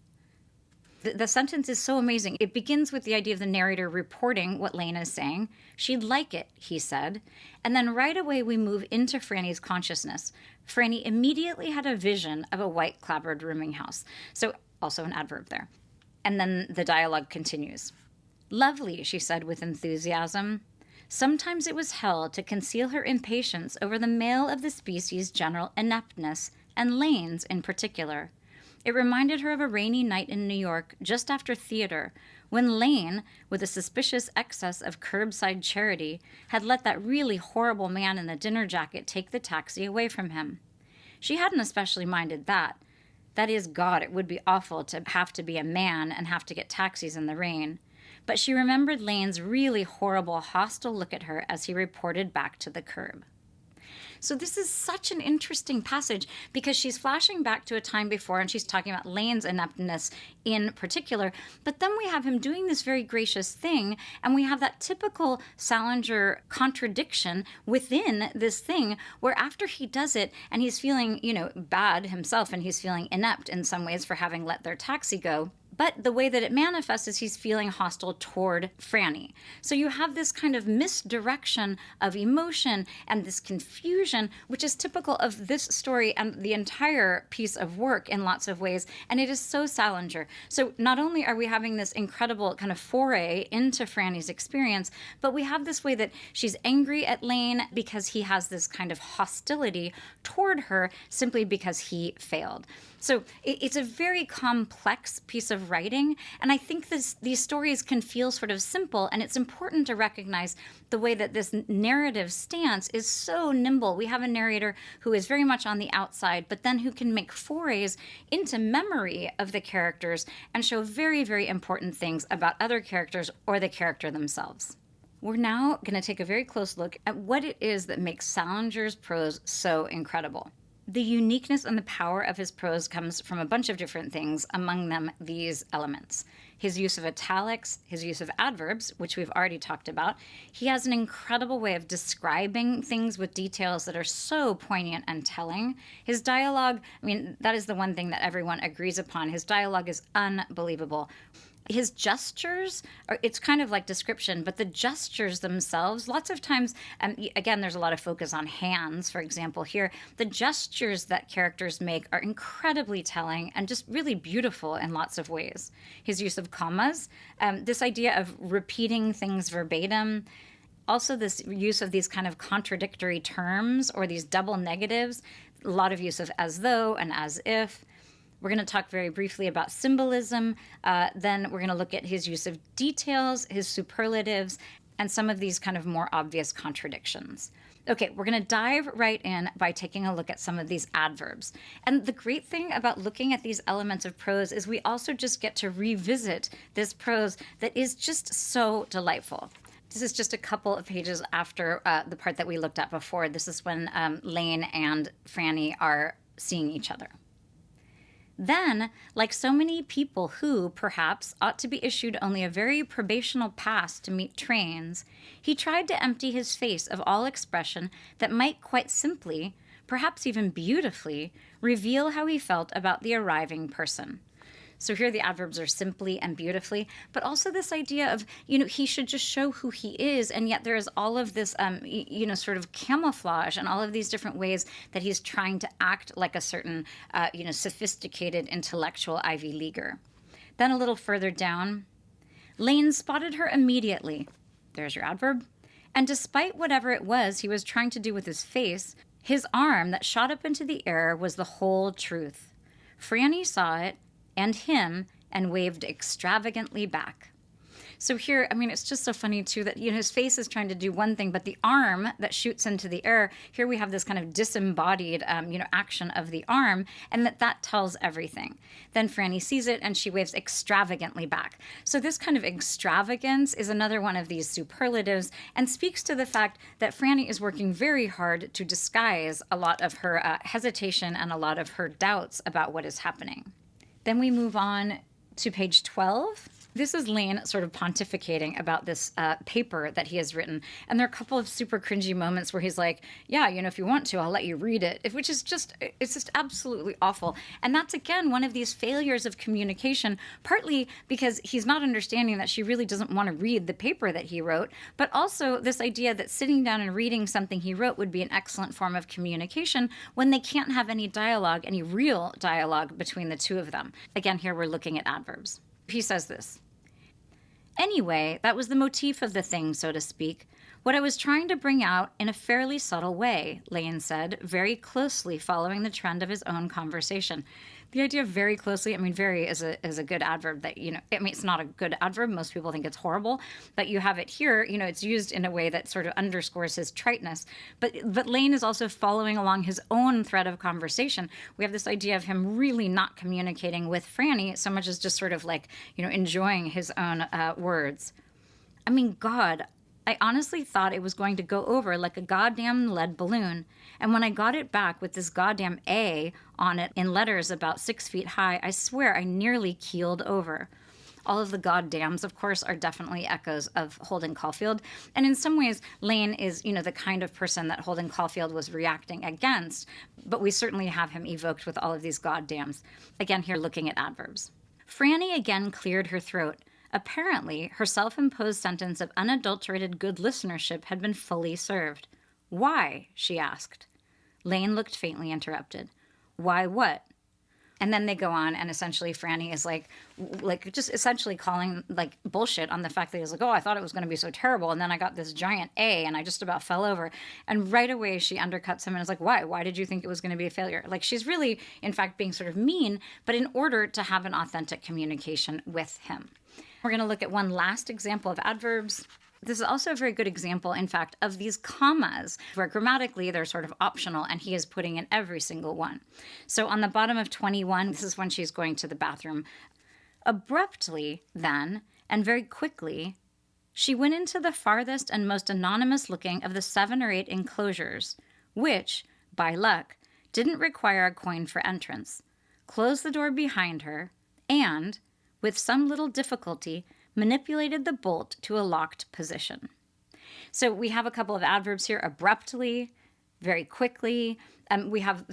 The sentence is so amazing. It begins with the idea of the narrator reporting what Lane is saying. She'd like it, he said. And then right away we move into Franny's consciousness. Franny immediately had a vision of a white clapboard rooming house. So also an adverb there. And then the dialogue continues. Lovely, she said with enthusiasm. Sometimes it was hell to conceal her impatience over the male of the species' general ineptness, and Lane's in particular. It reminded her of a rainy night in New York just after theater, when Lane, with a suspicious excess of curbside charity, had let that really horrible man in the dinner jacket take the taxi away from him. She hadn't especially minded that. That is, God, it would be awful to have to be a man and have to get taxis in the rain. But she remembered Lane's really horrible, hostile look at her as he reported back to the curb. So this is such an interesting passage because she's flashing back to a time before and she's talking about Lane's ineptness in particular. But then we have him doing this very gracious thing, and we have that typical Salinger contradiction within this thing where after he does it and he's feeling, bad himself and he's feeling inept in some ways for having let their taxi go. But the way that it manifests is he's feeling hostile toward Franny. So you have this kind of misdirection of emotion and this confusion, which is typical of this story and the entire piece of work in lots of ways. And it is so Salinger. So not only are we having this incredible kind of foray into Franny's experience, but we have this way that she's angry at Lane because he has this kind of hostility toward her simply because he failed. So it's a very complex piece of writing, and I think these stories can feel sort of simple, and it's important to recognize the way that this narrative stance is so nimble. We have a narrator who is very much on the outside, but then who can make forays into memory of the characters and show very, very important things about other characters or the character themselves. We're now going to take a very close look at what it is that makes Salinger's prose so incredible. The uniqueness and the power of his prose comes from a bunch of different things, among them these elements. His use of italics, his use of adverbs, which we've already talked about. He has an incredible way of describing things with details that are so poignant and telling. His dialogue, that is the one thing that everyone agrees upon. His dialogue is unbelievable. His gestures, it's kind of like description, but the gestures themselves, lots of times, again, there's a lot of focus on hands, for example, here. The gestures that characters make are incredibly telling and just really beautiful in lots of ways. His use of commas, this idea of repeating things verbatim, also this use of these kind of contradictory terms or these double negatives, a lot of use of as though and as if. We're going to talk very briefly about symbolism. Then we're going to look at his use of details, his superlatives, and some of these kind of more obvious contradictions. Okay, we're going to dive right in by taking a look at some of these adverbs. And the great thing about looking at these elements of prose is we also just get to revisit this prose that is just so delightful. This is just a couple of pages after the part that we looked at before. This is when Lane and Franny are seeing each other. Then, like so many people who, perhaps, ought to be issued only a very probational pass to meet trains, he tried to empty his face of all expression that might quite simply, perhaps even beautifully, reveal how he felt about the arriving person. So here the adverbs are simply and beautifully, but also this idea of, he should just show who he is, and yet there is all of this, sort of camouflage and all of these different ways that he's trying to act like a certain, sophisticated intellectual Ivy Leaguer. Then a little further down, Lane spotted her immediately. There's your adverb. And despite whatever it was he was trying to do with his face, his arm that shot up into the air was the whole truth. Franny saw it, and him, and waved extravagantly back. So here, it's just so funny, too, that, his face is trying to do one thing, but the arm that shoots into the air, here we have this kind of disembodied, action of the arm, and that tells everything. Then Franny sees it, and she waves extravagantly back. So this kind of extravagance is another one of these superlatives, and speaks to the fact that Franny is working very hard to disguise a lot of her hesitation and a lot of her doubts about what is happening. Then we move on to page 12. This is Lane sort of pontificating about this paper that he has written. And there are a couple of super cringy moments where he's like, yeah, if you want to, I'll let you read it, which is it's just absolutely awful. And that's, again, one of these failures of communication, partly because he's not understanding that she really doesn't want to read the paper that he wrote, but also this idea that sitting down and reading something he wrote would be an excellent form of communication when they can't have any dialogue, any real dialogue between the two of them. Again, here we're looking at adverbs. He says this. Anyway, that was the motif of the thing, so to speak. What I was trying to bring out in a fairly subtle way, Lane said, very closely following the trend of his own conversation. The idea of very closely, very is a good adverb that, it's not a good adverb. Most people think it's horrible, but you have it here, it's used in a way that sort of underscores his triteness. But Lane is also following along his own thread of conversation. We have this idea of him really not communicating with Franny so much as just sort of like, enjoying his own words. God, I honestly thought it was going to go over like a goddamn lead balloon. And when I got it back with this goddamn A on it in letters about 6 feet high, I swear I nearly keeled over. All of the goddams, of course, are definitely echoes of Holden Caulfield. And in some ways, Lane is, the kind of person that Holden Caulfield was reacting against. But we certainly have him evoked with all of these goddams. Again, here looking at adverbs. Franny again cleared her throat. Apparently, her self-imposed sentence of unadulterated good listenership had been fully served. Why? She asked. Lane looked faintly interrupted. Why what? And then they go on, and essentially Franny is like just essentially calling like bullshit on the fact that he's like, oh, I thought it was going to be so terrible, and then I got this giant A, and I just about fell over. And right away she undercuts him and is like, why? Why did you think it was going to be a failure? Like she's really, in fact, being sort of mean, but in order to have an authentic communication with him. We're going to look at one last example of adverbs. This is also a very good example, in fact, of these commas, where grammatically they're sort of optional, and he is putting in every single one. So on the bottom of 21, this is when she's going to the bathroom. Abruptly, then, and very quickly, she went into the farthest and most anonymous-looking of the 7 or 8 enclosures, which, by luck, didn't require a coin for entrance, closed the door behind her, and, with some little difficulty, manipulated the bolt to a locked position. So we have a couple of adverbs here, abruptly, very quickly. We have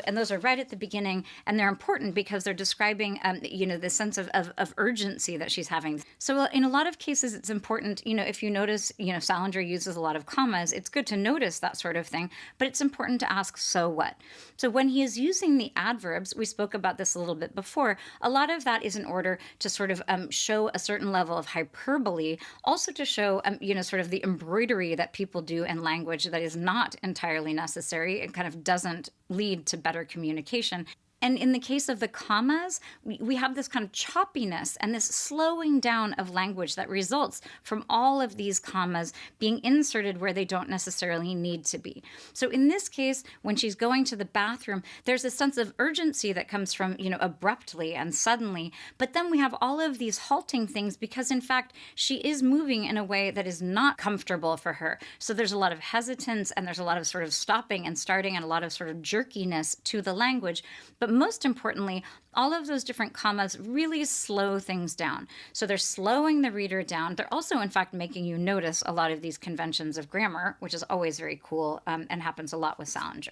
and those are right at the beginning, and they're important because they're describing the sense of urgency that she's having. So in a lot of cases, it's important, if you notice, Salinger uses a lot of commas. It's good to notice that sort of thing, but it's important to ask, so what? So when he is using the adverbs, we spoke about this a little bit before, a lot of that is in order to sort of show a certain level of hyperbole, also to show, sort of the embroidery that people do in language that is not entirely necessary. It kind of doesn't lead to better communication. And in the case of the commas, we have this kind of choppiness and this slowing down of language that results from all of these commas being inserted where they don't necessarily need to be. So in this case, when she's going to the bathroom, there's a sense of urgency that comes from, abruptly and suddenly. But then we have all of these halting things because, in fact, she is moving in a way that is not comfortable for her. So there's a lot of hesitance and there's a lot of sort of stopping and starting and a lot of sort of jerkiness to the language. But most importantly, all of those different commas really slow things down. So they're slowing the reader down. They're also, in fact, making you notice a lot of these conventions of grammar, which is always very cool and happens a lot with Salinger.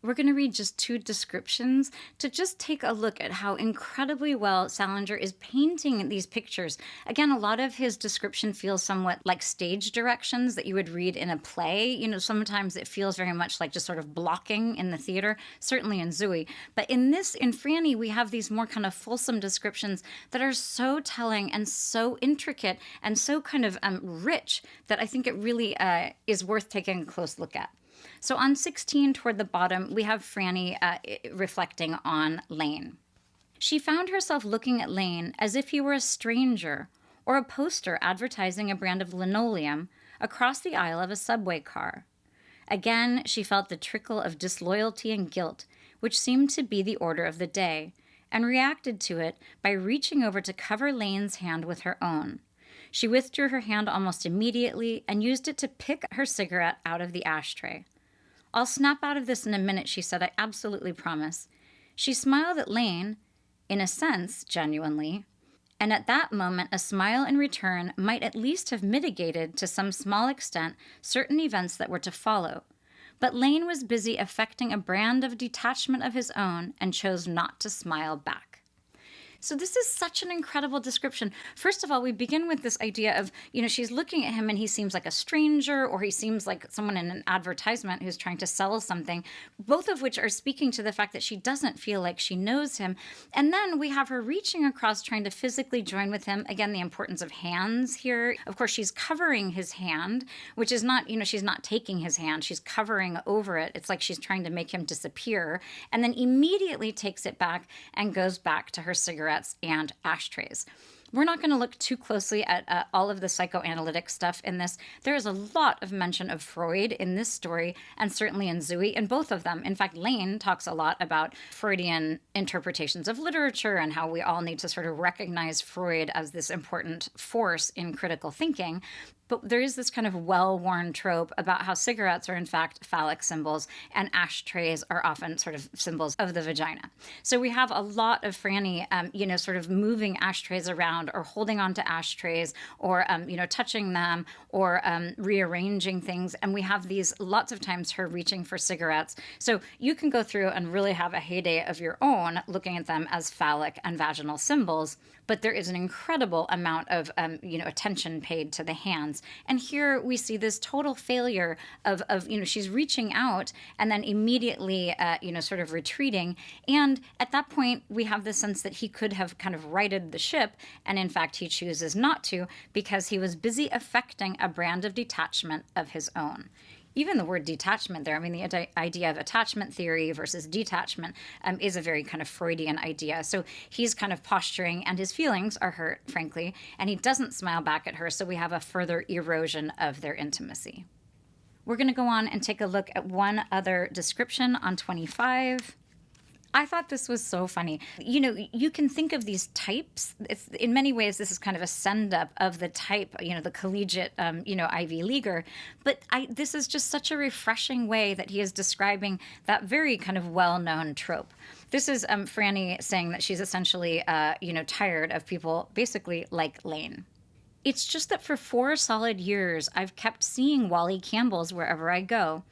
We're going to read just 2 descriptions to just take a look at how incredibly well Salinger is painting these pictures. Again, a lot of his description feels somewhat like stage directions that you would read in a play. Sometimes it feels very much like just sort of blocking in the theater, certainly in Zooey. But in Franny, we have these more kind of fulsome descriptions that are so telling and so intricate and so kind of rich that I think it really is worth taking a close look at. So on 16, toward the bottom, we have Franny reflecting on Lane. She found herself looking at Lane as if he were a stranger or a poster advertising a brand of linoleum across the aisle of a subway car. Again, she felt the trickle of disloyalty and guilt, which seemed to be the order of the day, and reacted to it by reaching over to cover Lane's hand with her own. She withdrew her hand almost immediately and used it to pick her cigarette out of the ashtray. I'll snap out of this in a minute, she said. I absolutely promise. She smiled at Lane, in a sense, genuinely, And at that moment, a smile in return might at least have mitigated, to some small extent, certain events that were to follow. But Lane was busy affecting a brand of detachment of his own and chose not to smile back. So this is such an incredible description. First of all, we begin with this idea of, she's looking at him and he seems like a stranger, or he seems like someone in an advertisement who's trying to sell something, both of which are speaking to the fact that she doesn't feel like she knows him. And then we have her reaching across, trying to physically join with him. Again, the importance of hands here. Of course, she's covering his hand, which is not, she's not taking his hand. She's covering over it. It's like she's trying to make him disappear, and then immediately takes it back and goes back to her cigarette and ashtrays. We're not going to look too closely at all of the psychoanalytic stuff in this. There is a lot of mention of Freud in this story, and certainly in Zooey, in both of them. In fact, Lane talks a lot about Freudian interpretations of literature and how we all need to sort of recognize Freud as this important force in critical thinking. But there is this kind of well-worn trope about how cigarettes are in fact phallic symbols and ashtrays are often sort of symbols of the vagina. So we have a lot of Franny, sort of moving ashtrays around or holding on to ashtrays or, touching them or rearranging things. And we have these lots of times her reaching for cigarettes. So you can go through and really have a heyday of your own looking at them as phallic and vaginal symbols. But there is an incredible amount of, attention paid to the hands. And here we see this total failure of she's reaching out and then immediately, sort of retreating. And at that point, we have the sense that he could have kind of righted the ship. And in fact, he chooses not to because he was busy affecting a brand of detachment of his own. Even the word detachment there, the idea of attachment theory versus detachment is a very kind of Freudian idea. So he's kind of posturing and his feelings are hurt, frankly, and he doesn't smile back at her. So we have a further erosion of their intimacy. We're going to go on and take a look at one other description on 25. I thought this was so funny. You can think of these types. In many ways, this is kind of a send-up of the type, the collegiate, Ivy Leaguer. But this is just such a refreshing way that he is describing that very kind of well-known trope. This is Franny saying that she's essentially, tired of people basically like Lane. It's just that for 4 solid years, I've kept seeing Wally Campbells wherever I go.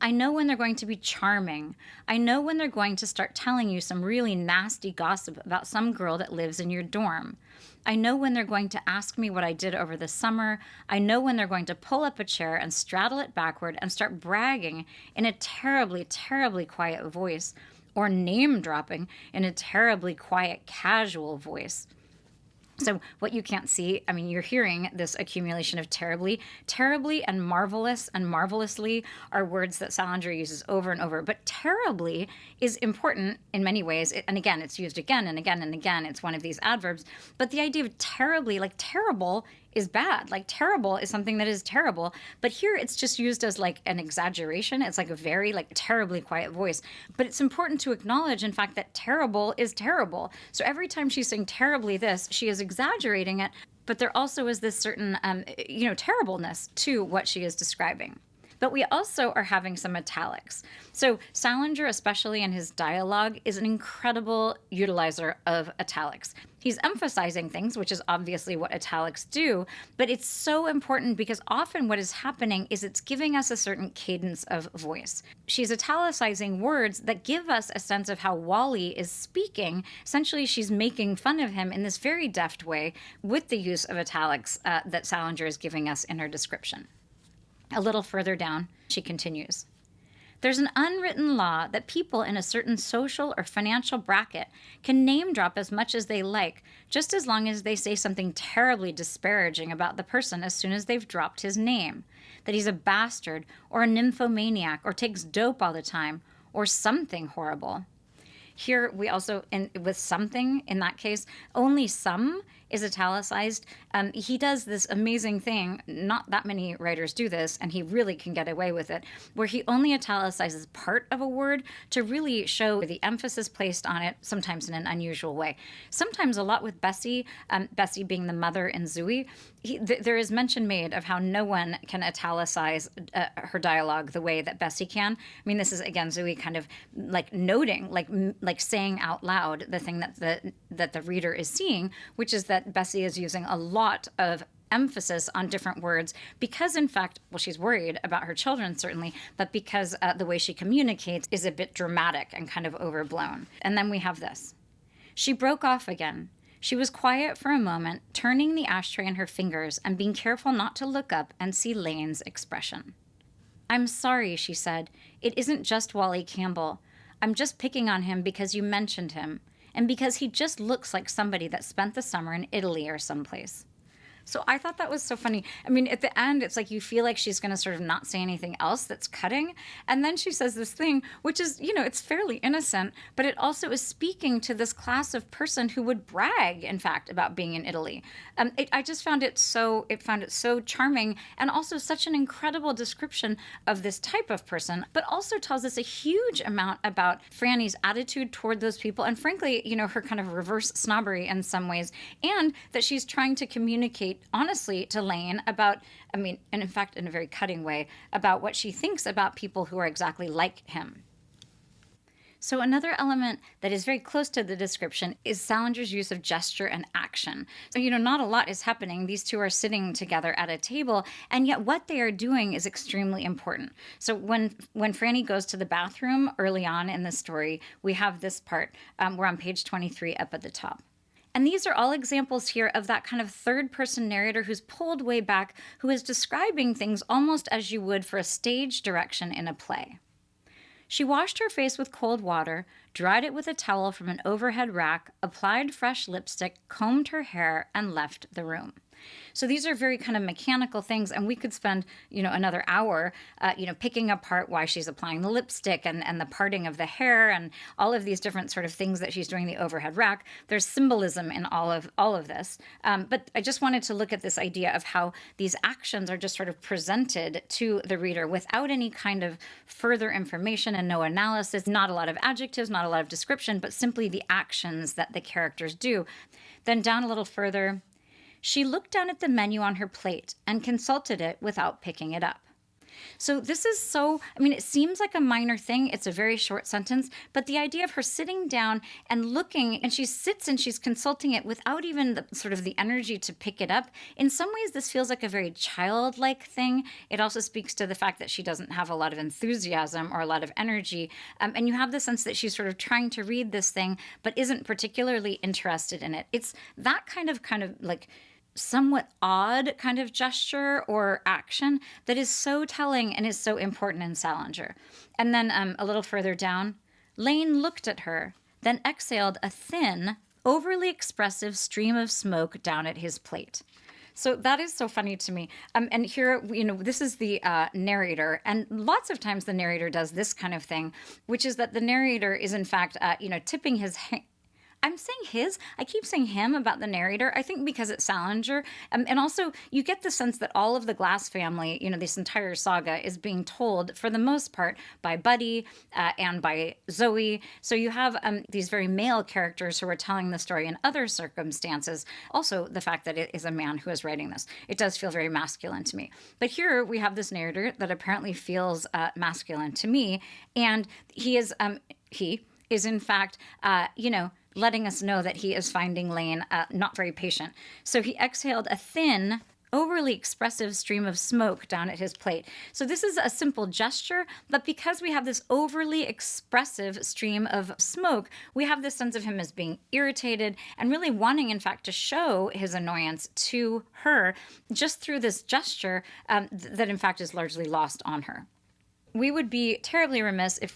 I know when they're going to be charming. I know when they're going to start telling you some really nasty gossip about some girl that lives in your dorm. I know when they're going to ask me what I did over the summer. I know when they're going to pull up a chair and straddle it backward and start bragging in a terribly, terribly quiet voice, or name dropping in a terribly quiet, casual voice. So what you can't see, you're hearing this accumulation of terribly. Terribly and marvelously are words that Salinger uses over and over. But terribly is important in many ways. And again, it's used again and again and again. It's one of these adverbs. But the idea of terribly, like terrible, is bad. Like terrible is something that is terrible. But here it's just used as like an exaggeration. It's like a very terribly quiet voice. But it's important to acknowledge, in fact, that terrible is terrible. So every time she's saying terribly this, she is exaggerating it. But there also is this certain, terribleness to what she is describing. But we also are having some italics. So Salinger, especially in his dialogue, is an incredible utilizer of italics. He's emphasizing things, which is obviously what italics do, but it's so important because often what is happening is it's giving us a certain cadence of voice. She's italicizing words that give us a sense of how Wally is speaking. Essentially, she's making fun of him in this very deft way with the use of italics that Salinger is giving us in her description. A little further down, she continues. There's an unwritten law that people in a certain social or financial bracket can name drop as much as they like, just as long as they say something terribly disparaging about the person as soon as they've dropped his name. That he's a bastard or a nymphomaniac or takes dope all the time or something horrible. Here we also, with something, in that case, only some is italicized. He does this amazing thing. Not that many writers do this, and he really can get away with it, where he only italicizes part of a word to really show the emphasis placed on it, sometimes in an unusual way. Sometimes a lot with Bessie, Bessie being the mother in Zooey, there is mention made of how no one can italicize her dialogue the way that Bessie can. This is, again, Zooey kind of noting, like saying out loud the thing that the reader is seeing, which is that that Bessie is using a lot of emphasis on different words because, in fact, well, she's worried about her children, certainly, but because the way she communicates is a bit dramatic and kind of overblown. And then we have this. She broke off again. She was quiet for a moment, turning the ashtray in her fingers and being careful not to look up and see Lane's expression. I'm sorry, she said. It isn't just Wally Campbell. I'm just picking on him because you mentioned him, and because he just looks like somebody that spent the summer in Italy or someplace. So I thought that was so funny. I mean, at the end, it's like you feel like she's going to sort of not say anything else that's cutting. And then she says this thing, which is, it's fairly innocent, but it also is speaking to this class of person who would brag, in fact, about being in Italy. I just found it so charming, and also such an incredible description of this type of person, but also tells us a huge amount about Franny's attitude toward those people. And frankly, her kind of reverse snobbery in some ways, and that she's trying to communicate honestly to Lane about, and in fact, in a very cutting way, about what she thinks about people who are exactly like him. So another element that is very close to the description is Salinger's use of gesture and action. So, not a lot is happening. These two are sitting together at a table, and yet what they are doing is extremely important. So when Franny goes to the bathroom early on in the story, we have this part. We're on page 23 up at the top. And these are all examples here of that kind of third-person narrator who's pulled way back, who is describing things almost as you would for a stage direction in a play. She washed her face with cold water, dried it with a towel from an overhead rack, applied fresh lipstick, combed her hair, and left the room. So these are very kind of mechanical things, and we could spend, another hour, picking apart why she's applying the lipstick and the parting of the hair and all of these different sort of things that she's doing in the overhead rack. There's symbolism in all of this. But I just wanted to look at this idea of how these actions are just sort of presented to the reader without any kind of further information and no analysis, not a lot of adjectives, not a lot of description, but simply the actions that the characters do. Then down a little further, she looked down at the menu on her plate and consulted it without picking it up. So this is it seems like a minor thing. It's a very short sentence, but the idea of her sitting down and looking, and she sits and she's consulting it without even the energy to pick it up. In some ways, this feels like a very childlike thing. It also speaks to the fact that she doesn't have a lot of enthusiasm or a lot of energy. And you have the sense that she's sort of trying to read this thing, but isn't particularly interested in it. It's that kind of like somewhat odd kind of gesture or action that is so telling and is so important in Salinger. And then a little further down, Lane looked at her, then exhaled a thin, overly expressive stream of smoke down at his plate. So that is so funny to me. And here, this is the narrator. And lots of times the narrator does this kind of thing, which is that the narrator is in fact, tipping his I'm saying his. I keep saying him about the narrator, I think because it's Salinger. And also, you get the sense that all of the Glass family, this entire saga is being told, for the most part, by Buddy and by Zooey. So you have these very male characters who are telling the story in other circumstances. Also, the fact that it is a man who is writing this. It does feel very masculine to me. But here we have this narrator that apparently feels masculine to me. And he is in fact, letting us know that he is finding Lane not very patient. So he exhaled a thin, overly expressive stream of smoke down at his plate. So this is a simple gesture, but because we have this overly expressive stream of smoke, we have this sense of him as being irritated and really wanting, in fact, to show his annoyance to her just through this gesture that, in fact, is largely lost on her. We would be terribly remiss We'd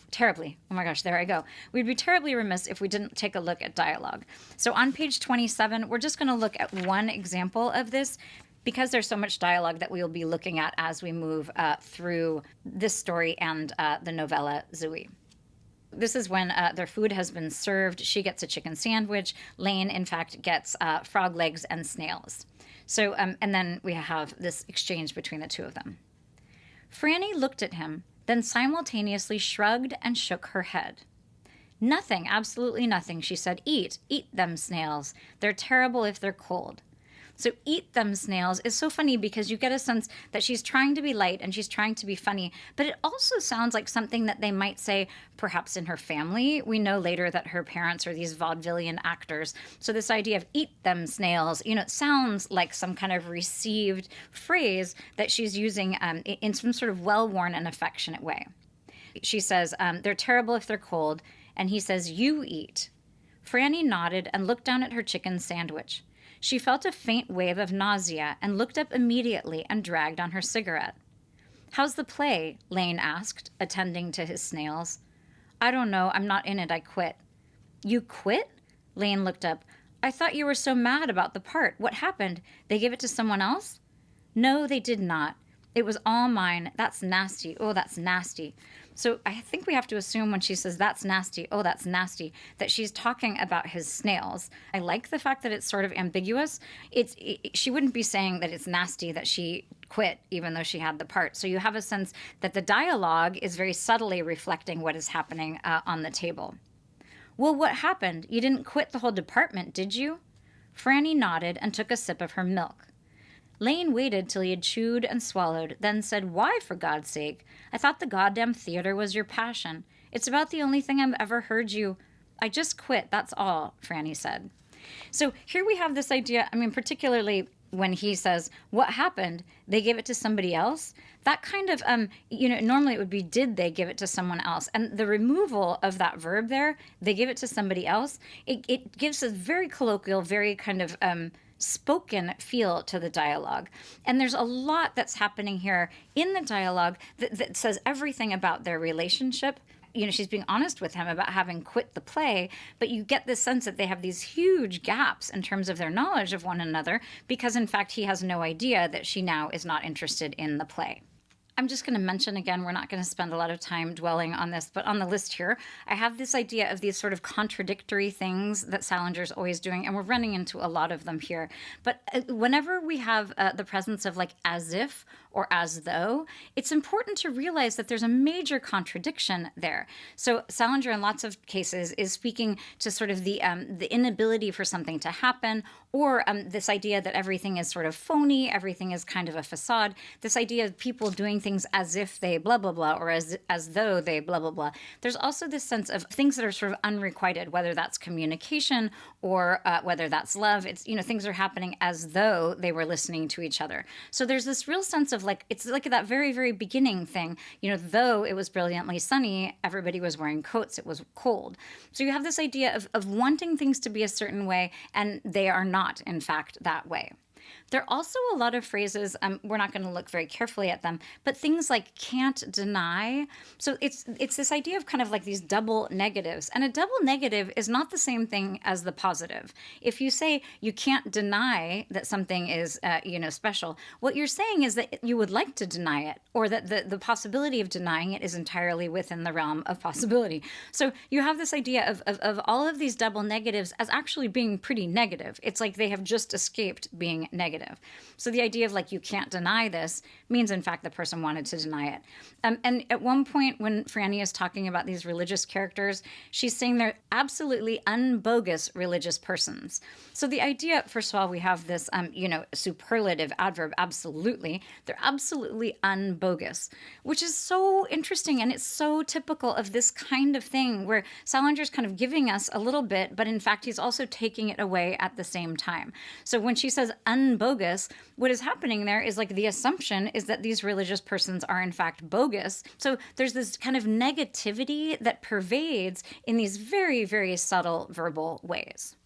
be terribly remiss if we didn't take a look at dialogue. So on page 27, we're just going to look at one example of this because there's so much dialogue that we will be looking at as we move through this story and the novella Zooey. This is when their food has been served. She gets a chicken sandwich. Lane, in fact, gets frog legs and snails. So, and then we have this exchange between the two of them. Franny looked at him, then simultaneously shrugged and shook her head. Nothing, absolutely nothing, she said. Eat them snails. They're terrible if they're cold. So eat them snails is so funny because you get a sense that she's trying to be light and she's trying to be funny, but it also sounds like something that they might say perhaps in her family. We know later that her parents are these vaudevillian actors. So this idea of eat them snails, it sounds like some kind of received phrase that she's using in some sort of well-worn and affectionate way. She says, they're terrible if they're cold. And he says, you eat. Franny nodded and looked down at her chicken sandwich. She felt a faint wave of nausea and looked up immediately and dragged on her cigarette. How's the play? Lane asked, attending to his snails. I don't know. I'm not in it. I quit. You quit? Lane looked up. I thought you were so mad about the part. What happened? They gave it to someone else? No, they did not. It was all mine. That's nasty. Oh, that's nasty. So I think we have to assume when she says that's nasty, oh, that's nasty, that she's talking about his snails. I like the fact that it's sort of ambiguous. She wouldn't be saying that it's nasty that she quit even though she had the part. So you have a sense that the dialogue is very subtly reflecting what is happening on the table. Well, what happened? You didn't quit the whole department, did you? Franny nodded and took a sip of her milk. Lane waited till he had chewed and swallowed, then said, why, for God's sake? I thought the goddamn theater was your passion. It's about the only thing I've ever heard you... I just quit, that's all, Franny said. So here we have this idea, particularly when he says, what happened? They gave it to somebody else? That kind of, normally it would be, did they give it to someone else? And the removal of that verb there, they gave it to somebody else, it gives a very colloquial, very kind of... spoken feel to the dialogue. And there's a lot that's happening here in the dialogue that says everything about their relationship. She's being honest with him about having quit the play, but you get the sense that they have these huge gaps in terms of their knowledge of one another because, in fact, he has no idea that she now is not interested in the play. I'm just going to mention again, we're not going to spend a lot of time dwelling on this, but on the list here, I have this idea of these sort of contradictory things that Salinger's always doing, and we're running into a lot of them here. But whenever we have the presence of like as if or as though, it's important to realize that there's a major contradiction there. So Salinger, in lots of cases, is speaking to sort of the inability for something to happen, or this idea that everything is sort of phony, everything is kind of a facade, this idea of people doing things as if they blah, blah, blah, or as though they blah, blah, blah. There's also this sense of things that are sort of unrequited, whether that's communication or whether that's love. It's, things are happening as though they were listening to each other. So there's this real sense of like, it's like that very, very beginning thing, though it was brilliantly sunny, everybody was wearing coats, it was cold. So you have this idea of wanting things to be a certain way, and they are not, in fact, that way. There are also a lot of phrases, we're not going to look very carefully at them, but things like can't deny. So it's this idea of kind of like these double negatives. And a double negative is not the same thing as the positive. If you say you can't deny that something is, special, what you're saying is that you would like to deny it, or that the possibility of denying it is entirely within the realm of possibility. So you have this idea of all of these double negatives as actually being pretty negative. It's like they have just escaped being negative. So the idea of like, you can't deny this means, in fact, the person wanted to deny it. And at one point when Franny is talking about these religious characters, she's saying they're absolutely unbogus religious persons. So the idea, first of all, we have this, superlative adverb, absolutely. They're absolutely unbogus, which is so interesting. And it's so typical of this kind of thing where Salinger's kind of giving us a little bit, but in fact, he's also taking it away at the same time. So when she says unbogus, what is happening there is like the assumption is that these religious persons are in fact bogus. So there's this kind of negativity that pervades in these very, very subtle verbal ways.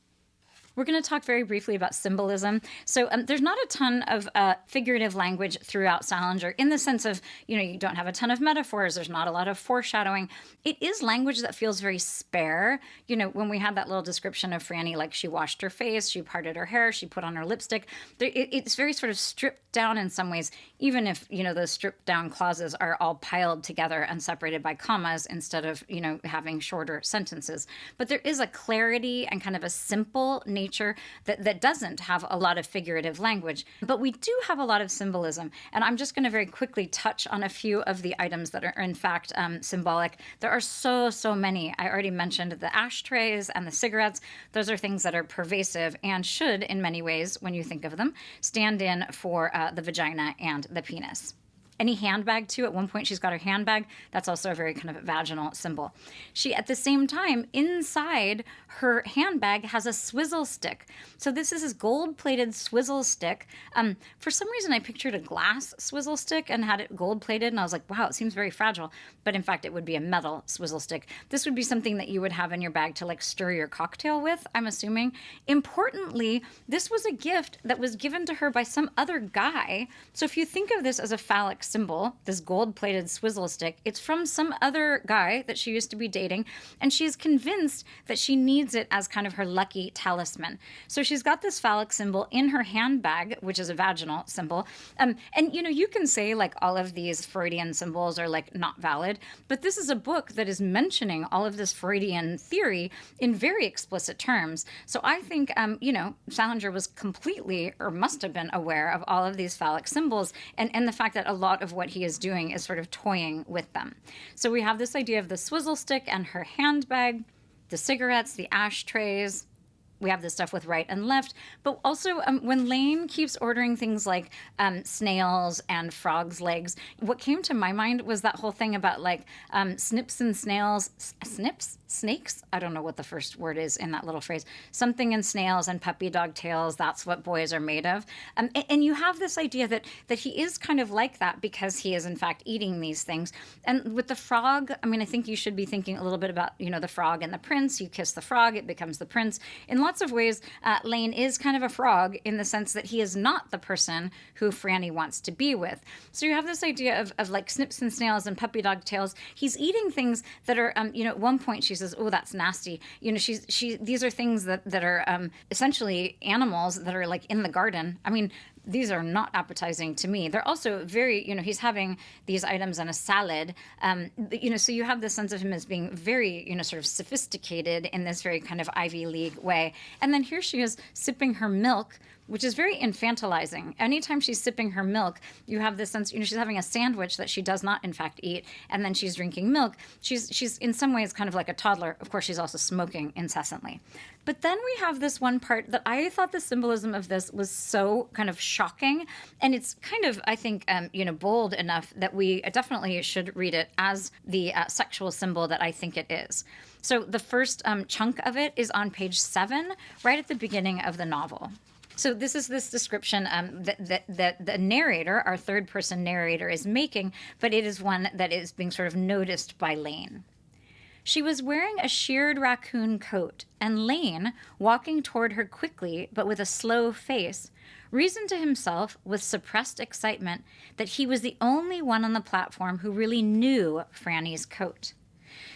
We're going to talk very briefly about symbolism. So there's not a ton of figurative language throughout Salinger in the sense of, you don't have a ton of metaphors. There's not a lot of foreshadowing. It is language that feels very spare. When we had that little description of Franny, like she washed her face, she parted her hair, she put on her lipstick. It's very sort of stripped down in some ways, even if, those stripped down clauses are all piled together and separated by commas instead of, having shorter sentences. But there is a clarity and kind of a simple nature nature that doesn't have a lot of figurative language. But we do have a lot of symbolism. And I'm just going to very quickly touch on a few of the items that are in fact symbolic. There are so many. I already mentioned the ashtrays and the cigarettes. Those are things that are pervasive and should, in many ways, when you think of them, stand in for the vagina and the penis. Any handbag, too. At one point, she's got her handbag. That's also a very kind of vaginal symbol. She, at the same time, inside her handbag has a swizzle stick. So this is this gold-plated swizzle stick. For some reason, I pictured a glass swizzle stick and had it gold-plated, and I was like, wow, it seems very fragile. But in fact, it would be a metal swizzle stick. This would be something that you would have in your bag to like stir your cocktail with, I'm assuming. Importantly, this was a gift that was given to her by some other guy. So if you think of this as a phallic symbol, this gold-plated swizzle stick, it's from some other guy that she used to be dating, and she's convinced that she needs it as kind of her lucky talisman. So she's got this phallic symbol in her handbag, which is a vaginal symbol. And you know, you can say like all of these Freudian symbols are like not valid, but this is a book that is mentioning all of this Freudian theory in very explicit terms. So I think, you know, Salinger was completely, or must have been, aware of all of these phallic symbols, and the fact that a lot of what he is doing is sort of toying with them. So we have this idea of the swizzle stick and her handbag, the cigarettes, the ashtrays. We have this stuff with right and left, but also when Lane keeps ordering things like snails and frogs' legs, what came to my mind was that whole thing about like snips and snails, snakes? I don't know what the first word is in that little phrase. Something in snails and puppy dog tails, that's what boys are made of. And you have this idea that he is kind of like that because he is in fact eating these things. And with the frog, I mean, I think you should be thinking a little bit about, you know, the frog and the prince. You kiss the frog, it becomes the prince. In lots of ways, Lane is kind of a frog in the sense that he is not the person who Franny wants to be with. So you have this idea of like snips and snails and puppy dog tails. He's eating things that are, you know, at one point she says, oh, that's nasty. You know, these are things that are essentially animals that are like in the garden. I mean, these are not appetizing to me. They're also very, you know, he's having these items on a salad, you know, so you have the sense of him as being very, you know, sort of sophisticated in this very kind of Ivy League way. And then here she is sipping her milk, which is very infantilizing. Anytime she's sipping her milk, you have this sense, you know, she's having a sandwich that she does not, in fact, eat, and then she's drinking milk. She's in some ways kind of like a toddler. Of course, she's also smoking incessantly. But then we have this one part that I thought the symbolism of this was so kind of shocking, and it's kind of, I think, you know, bold enough that we definitely should read it as the sexual symbol that I think it is. So the first chunk of it is on page 7, right at the beginning of the novel. So this is this description that the narrator, our third-person narrator, is making, but it is one that is being sort of noticed by Lane. She was wearing a sheared raccoon coat, and Lane, walking toward her quickly but with a slow face, reasoned to himself with suppressed excitement that he was the only one on the platform who really knew Franny's coat.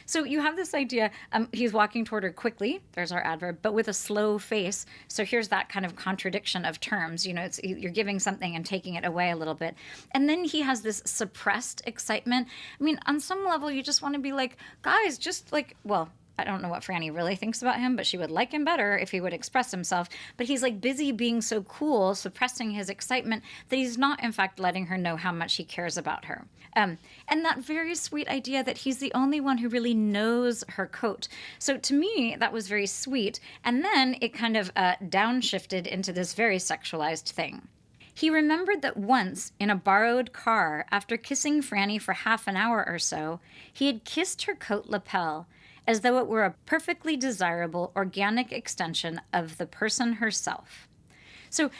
So you have this idea, he's walking toward her quickly, there's our adverb, but with a slow face. So here's that kind of contradiction of terms. You know, you're giving something and taking it away a little bit. And then he has this suppressed excitement. I mean, on some level, you just want to be like, guys, just like, well, I don't know what Franny really thinks about him, but she would like him better if he would express himself. But he's like busy being so cool, suppressing his excitement, that he's not, in fact, letting her know how much he cares about her. And that very sweet idea that he's the only one who really knows her coat. So to me, that was very sweet. And then it kind of downshifted into this very sexualized thing. He remembered that once, in a borrowed car, after kissing Franny for half an hour or so, he had kissed her coat lapel, as though it were a perfectly desirable organic extension of the person herself. So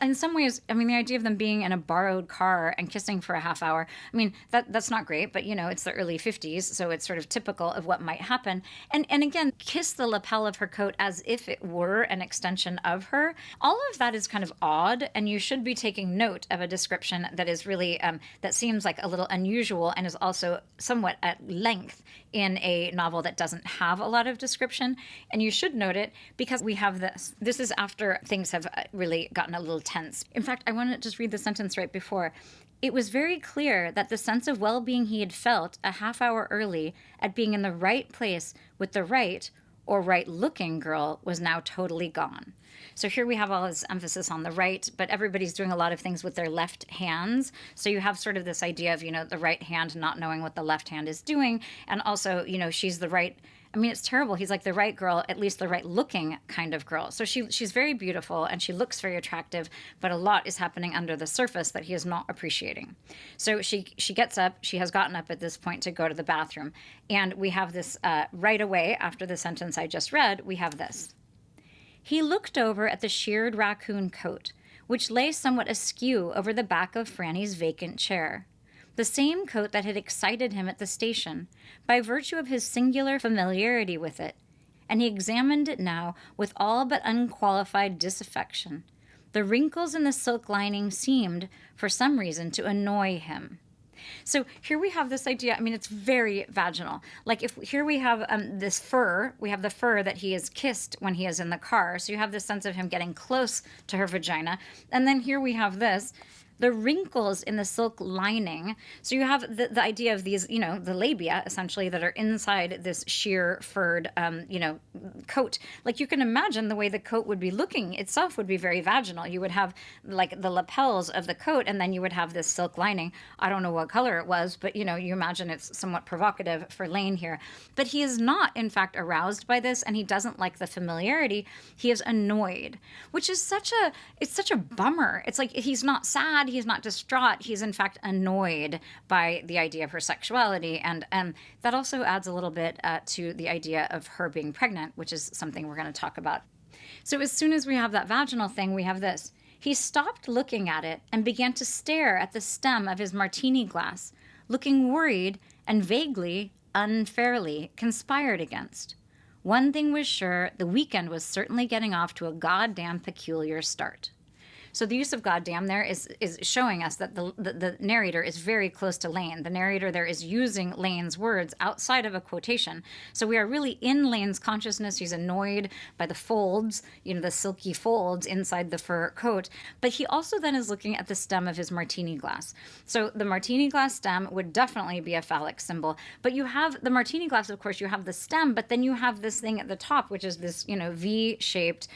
in some ways, I mean, the idea of them being in a borrowed car and kissing for a half hour, I mean, that's not great, but, you know, it's the early 50s, so it's sort of typical of what might happen. And again, kiss the lapel of her coat as if it were an extension of her. All of that is kind of odd, and you should be taking note of a description that is really, that seems like a little unusual and is also somewhat at length in a novel that doesn't have a lot of description. And you should note it because we have this. This is after things have really gotten a little tense. In fact, I want to just read the sentence right before. It was very clear that the sense of well-being he had felt a half hour early at being in the right place with the right, or right-looking girl was now totally gone. So here we have all this emphasis on the right, but everybody's doing a lot of things with their left hands. So you have sort of this idea of, the right hand not knowing what the left hand is doing. And also, she's the right. I mean, it's terrible. He's like the right girl, at least the right looking kind of girl. So she's very beautiful and she looks very attractive, but a lot is happening under the surface that he is not appreciating. So she gets up. She has gotten up at this point to go to the bathroom. And we have this right away after the sentence I just read, we have this. He looked over at the shirred raccoon coat, which lay somewhat askew over the back of Franny's vacant chair. The same coat that had excited him at the station, by virtue of his singular familiarity with it, and he examined it now with all but unqualified disaffection. The wrinkles in the silk lining seemed, for some reason, to annoy him. So here we have this idea. I mean, it's very vaginal. Like here we have this fur. We have the fur that he has kissed when he is in the car. So you have this sense of him getting close to her vagina. And then here we have this. The wrinkles in the silk lining. So you have the idea of these, the labia, essentially, that are inside this sheer furred, coat. Like you can imagine the way the coat would be looking itself would be very vaginal. You would have like the lapels of the coat, and then you would have this silk lining. I don't know what color it was, but, you imagine it's somewhat provocative for Lane here. But he is not, in fact, aroused by this, and he doesn't like the familiarity. He is annoyed, which is such a bummer. It's like he's not sad. He's not distraught. He's in fact annoyed by the idea of her sexuality. And that also adds a little bit to the idea of her being pregnant, which is something we're going to talk about. So as soon as we have that vaginal thing, we have this. He stopped looking at it and began to stare at the stem of his martini glass, looking worried and vaguely, unfairly conspired against. One thing was sure, the weekend was certainly getting off to a goddamn peculiar start. So the use of goddamn there is showing us that the narrator is very close to Lane. The narrator there is using Lane's words outside of a quotation. So we are really in Lane's consciousness. He's annoyed by the folds, the silky folds inside the fur coat. But he also then is looking at the stem of his martini glass. So the martini glass stem would definitely be a phallic symbol. But you have the martini glass, of course, you have the stem, but then you have this thing at the top, which is this, V-shaped,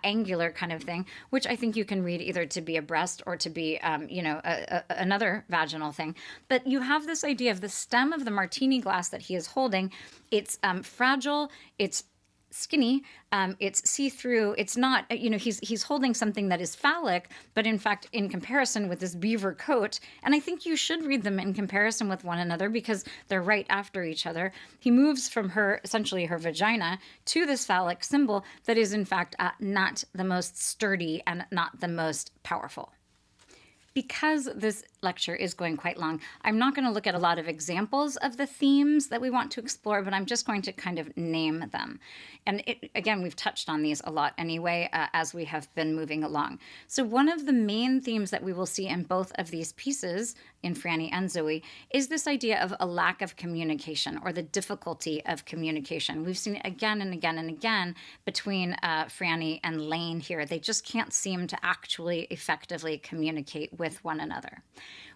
angular kind of thing, which I think you can read either to be a breast or to be, another vaginal thing. But you have this idea of the stem of the martini glass that he is holding. It's fragile. It's skinny. It's see-through. It's not, he's holding something that is phallic, but in fact, in comparison with this beaver coat, and I think you should read them in comparison with one another because they're right after each other. He moves from essentially her vagina, to this phallic symbol that is in fact not the most sturdy and not the most powerful. Because this lecture is going quite long, I'm not going to look at a lot of examples of the themes that we want to explore, but I'm just going to kind of name them. And again, we've touched on these a lot anyway, as we have been moving along. So one of the main themes that we will see in both of these pieces, in Franny and Zooey, is this idea of a lack of communication or the difficulty of communication. We've seen it again and again and again between Franny and Lane here. They just can't seem to actually effectively communicate with one another.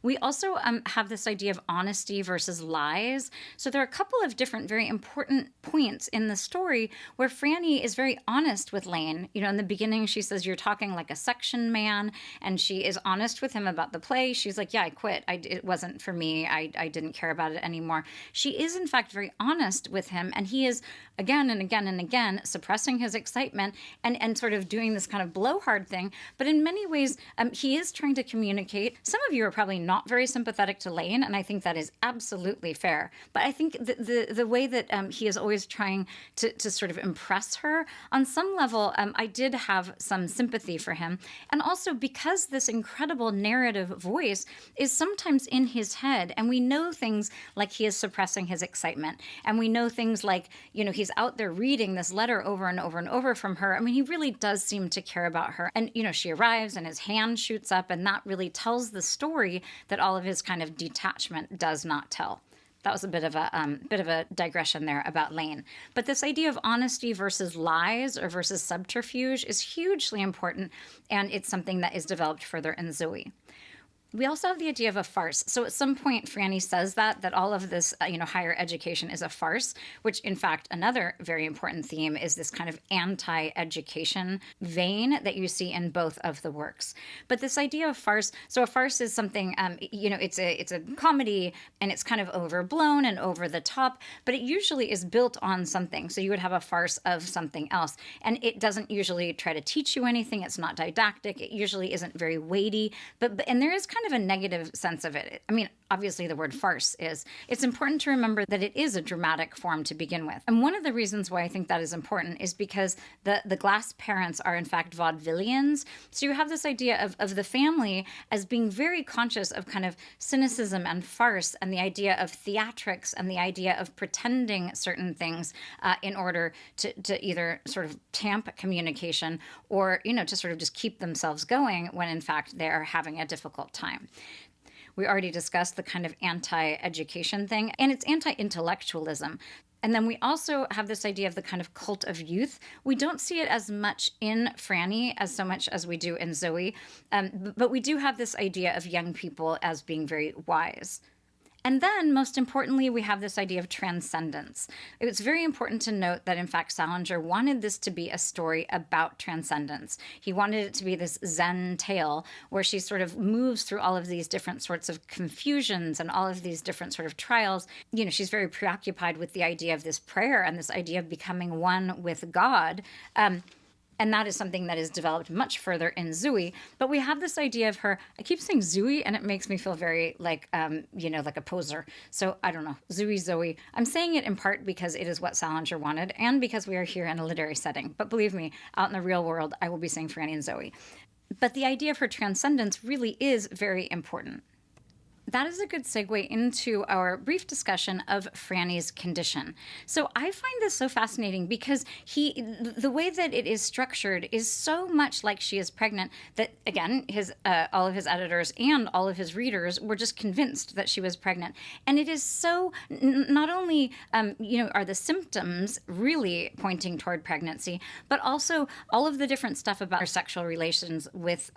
We also have this idea of honesty versus lies. So there are a couple of different very important points in the story where Franny is very honest with Lane. In the beginning, she says, "You're talking like a section man," and she is honest with him about the play. She's like, "Yeah, I quit. It wasn't for me. I didn't care about it anymore." She is, in fact, very honest with him, and he is again and again and again suppressing his excitement and sort of doing this kind of blowhard thing. But in many ways, he is trying to communicate. Some of you are probably not very sympathetic to Lane, and I think that is absolutely fair. But I think the way that he is always trying to sort of impress her, on some level, I did have some sympathy for him. And also because this incredible narrative voice is sometimes in his head, and we know things like he is suppressing his excitement, and we know things like, he's out there reading this letter over and over and over from her. I mean, he really does seem to care about her. And, she arrives and his hand shoots up, and that really tells the story that all of his kind of detachment does not tell. That was a bit of a digression there about Lane. But this idea of honesty versus lies or versus subterfuge is hugely important, and it's something that is developed further in Zooey. We also have the idea of a farce. So at some point, Franny says that all of this, higher education is a farce, which in fact, another very important theme is this kind of anti-education vein that you see in both of the works. But this idea of farce, so a farce is something, it's a comedy and it's kind of overblown and over the top, but it usually is built on something. So you would have a farce of something else. And it doesn't usually try to teach you anything. It's not didactic. It usually isn't very weighty, and there is kind of a negative sense of it. I mean, obviously the word farce is. It's important to remember that it is a dramatic form to begin with. And one of the reasons why I think that is important is because the Glass parents are in fact vaudevillians. So you have this idea of the family as being very conscious of kind of cynicism and farce and the idea of theatrics and the idea of pretending certain things in order to either sort of tamp communication or, to sort of just keep themselves going when in fact they're having a difficult time. We already discussed the kind of anti-education thing, and it's anti-intellectualism. And then we also have this idea of the kind of cult of youth. We don't see it as much in Franny as so much as we do in Zooey, but we do have this idea of young people as being very wise. And then, most importantly, we have this idea of transcendence. It's very important to note that, in fact, Salinger wanted this to be a story about transcendence. He wanted it to be this Zen tale where she sort of moves through all of these different sorts of confusions and all of these different sort of trials. She's very preoccupied with the idea of this prayer and this idea of becoming one with God. And that is something that is developed much further in Zooey. But we have this idea of her, I keep saying Zooey, and it makes me feel very like, like a poser. So I don't know, Zooey. I'm saying it in part because it is what Salinger wanted and because we are here in a literary setting. But believe me, out in the real world, I will be saying Franny and Zooey. But the idea of her transcendence really is very important. That is a good segue into our brief discussion of Franny's condition. So I find this so fascinating because the way that it is structured is so much like she is pregnant that, again, all of his editors and all of his readers were just convinced that she was pregnant. And it is so, not only, are the symptoms really pointing toward pregnancy, but also all of the different stuff about her sexual relations with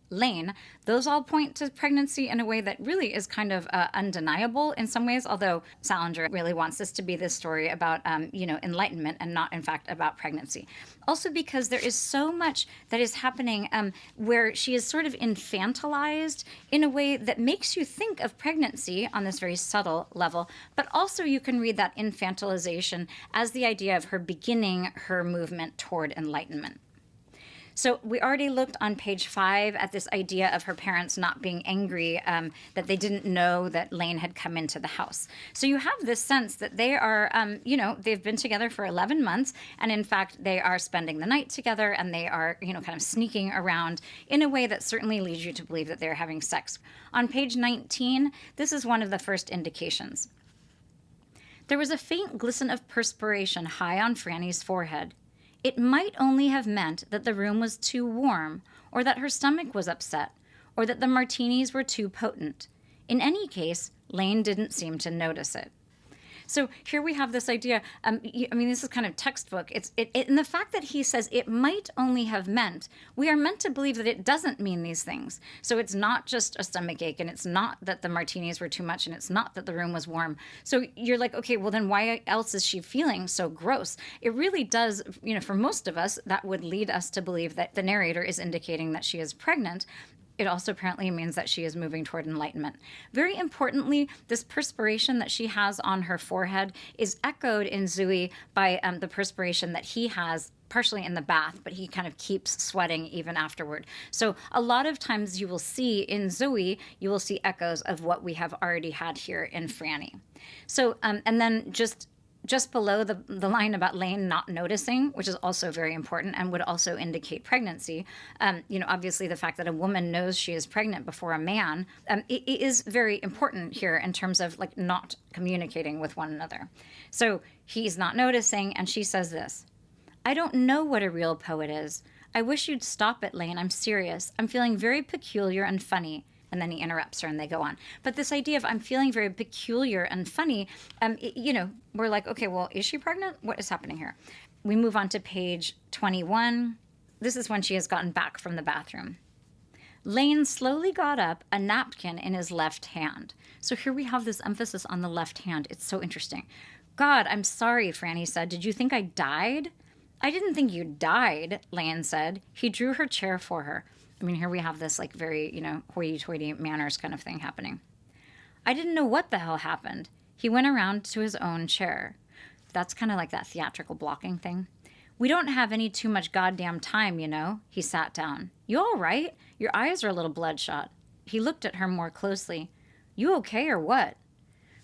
Lane, those all point to pregnancy in a way that really is kind of undeniable in some ways, although Salinger really wants this to be this story about, enlightenment and not, in fact, about pregnancy. Also because there is so much that is happening where she is sort of infantilized in a way that makes you think of pregnancy on this very subtle level, but also you can read that infantilization as the idea of her beginning her movement toward enlightenment. So we already looked on page 5 at this idea of her parents not being angry, that they didn't know that Lane had come into the house. So you have this sense that they are, they've been together for 11 months, and in fact, they are spending the night together, and they are, kind of sneaking around in a way that certainly leads you to believe that they're having sex. On page 19, this is one of the first indications. There was a faint glisten of perspiration high on Franny's forehead. It might only have meant that the room was too warm, or that her stomach was upset, or that the martinis were too potent. In any case, Lane didn't seem to notice it. So here we have this idea, this is kind of textbook. And the fact that he says it might only have meant, we are meant to believe that it doesn't mean these things. So it's not just a stomach ache, and it's not that the martinis were too much, and it's not that the room was warm. So you're like, okay, well then why else is she feeling so gross? It really does, for most of us, that would lead us to believe that the narrator is indicating that she is pregnant. It also apparently means that she is moving toward enlightenment. Very importantly, this perspiration that she has on her forehead is echoed in Zooey by the perspiration that he has partially in the bath, but he kind of keeps sweating even afterward. So a lot of times you will see in Zooey, you will see echoes of what we have already had here in Franny. So, and then just below the line about Lane not noticing, which is also very important and would also indicate pregnancy, obviously the fact that a woman knows she is pregnant before a man, it is very important here in terms of like not communicating with one another. So he's not noticing, and she says this, "I don't know what a real poet is. I wish you'd stop it, Lane. I'm serious. I'm feeling very peculiar and funny." And then he interrupts her and they go on. But this idea of I'm feeling very peculiar and funny, we're like, okay, well, is she pregnant? What is happening here? We move on to page 21. This is when she has gotten back from the bathroom. Lane slowly got up, a napkin in his left hand. So here we have this emphasis on the left hand. It's so interesting. God, I'm sorry, Franny said. Did you think I died? I didn't think you died, Lane said. He drew her chair for her. I mean, here we have this like very, hoity-toity manners kind of thing happening. I didn't know what the hell happened. He went around to his own chair. That's kind of like that theatrical blocking thing. We don't have any too much goddamn time, He sat down. You all right? Your eyes are a little bloodshot. He looked at her more closely. You okay or what?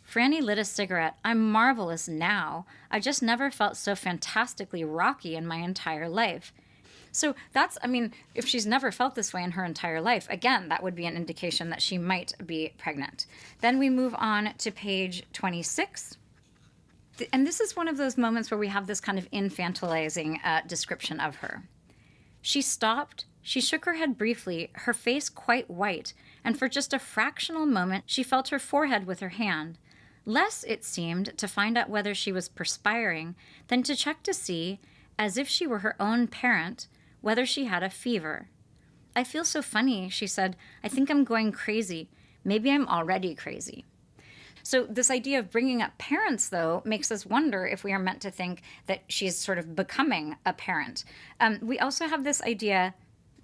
Franny lit a cigarette. I'm marvelous now. I just never felt so fantastically rocky in my entire life. So if she's never felt this way in her entire life, again, that would be an indication that she might be pregnant. Then we move on to page 26. And this is one of those moments where we have this kind of infantilizing description of her. She stopped. She shook her head briefly, her face quite white, and for just a fractional moment she felt her forehead with her hand. Less, it seemed, to find out whether she was perspiring than to check to see, as if she were her own parent, whether she had a fever. I feel so funny, she said. I think I'm going crazy. Maybe I'm already crazy. So this idea of bringing up parents, though, makes us wonder if we are meant to think that she's sort of becoming a parent. We also have this idea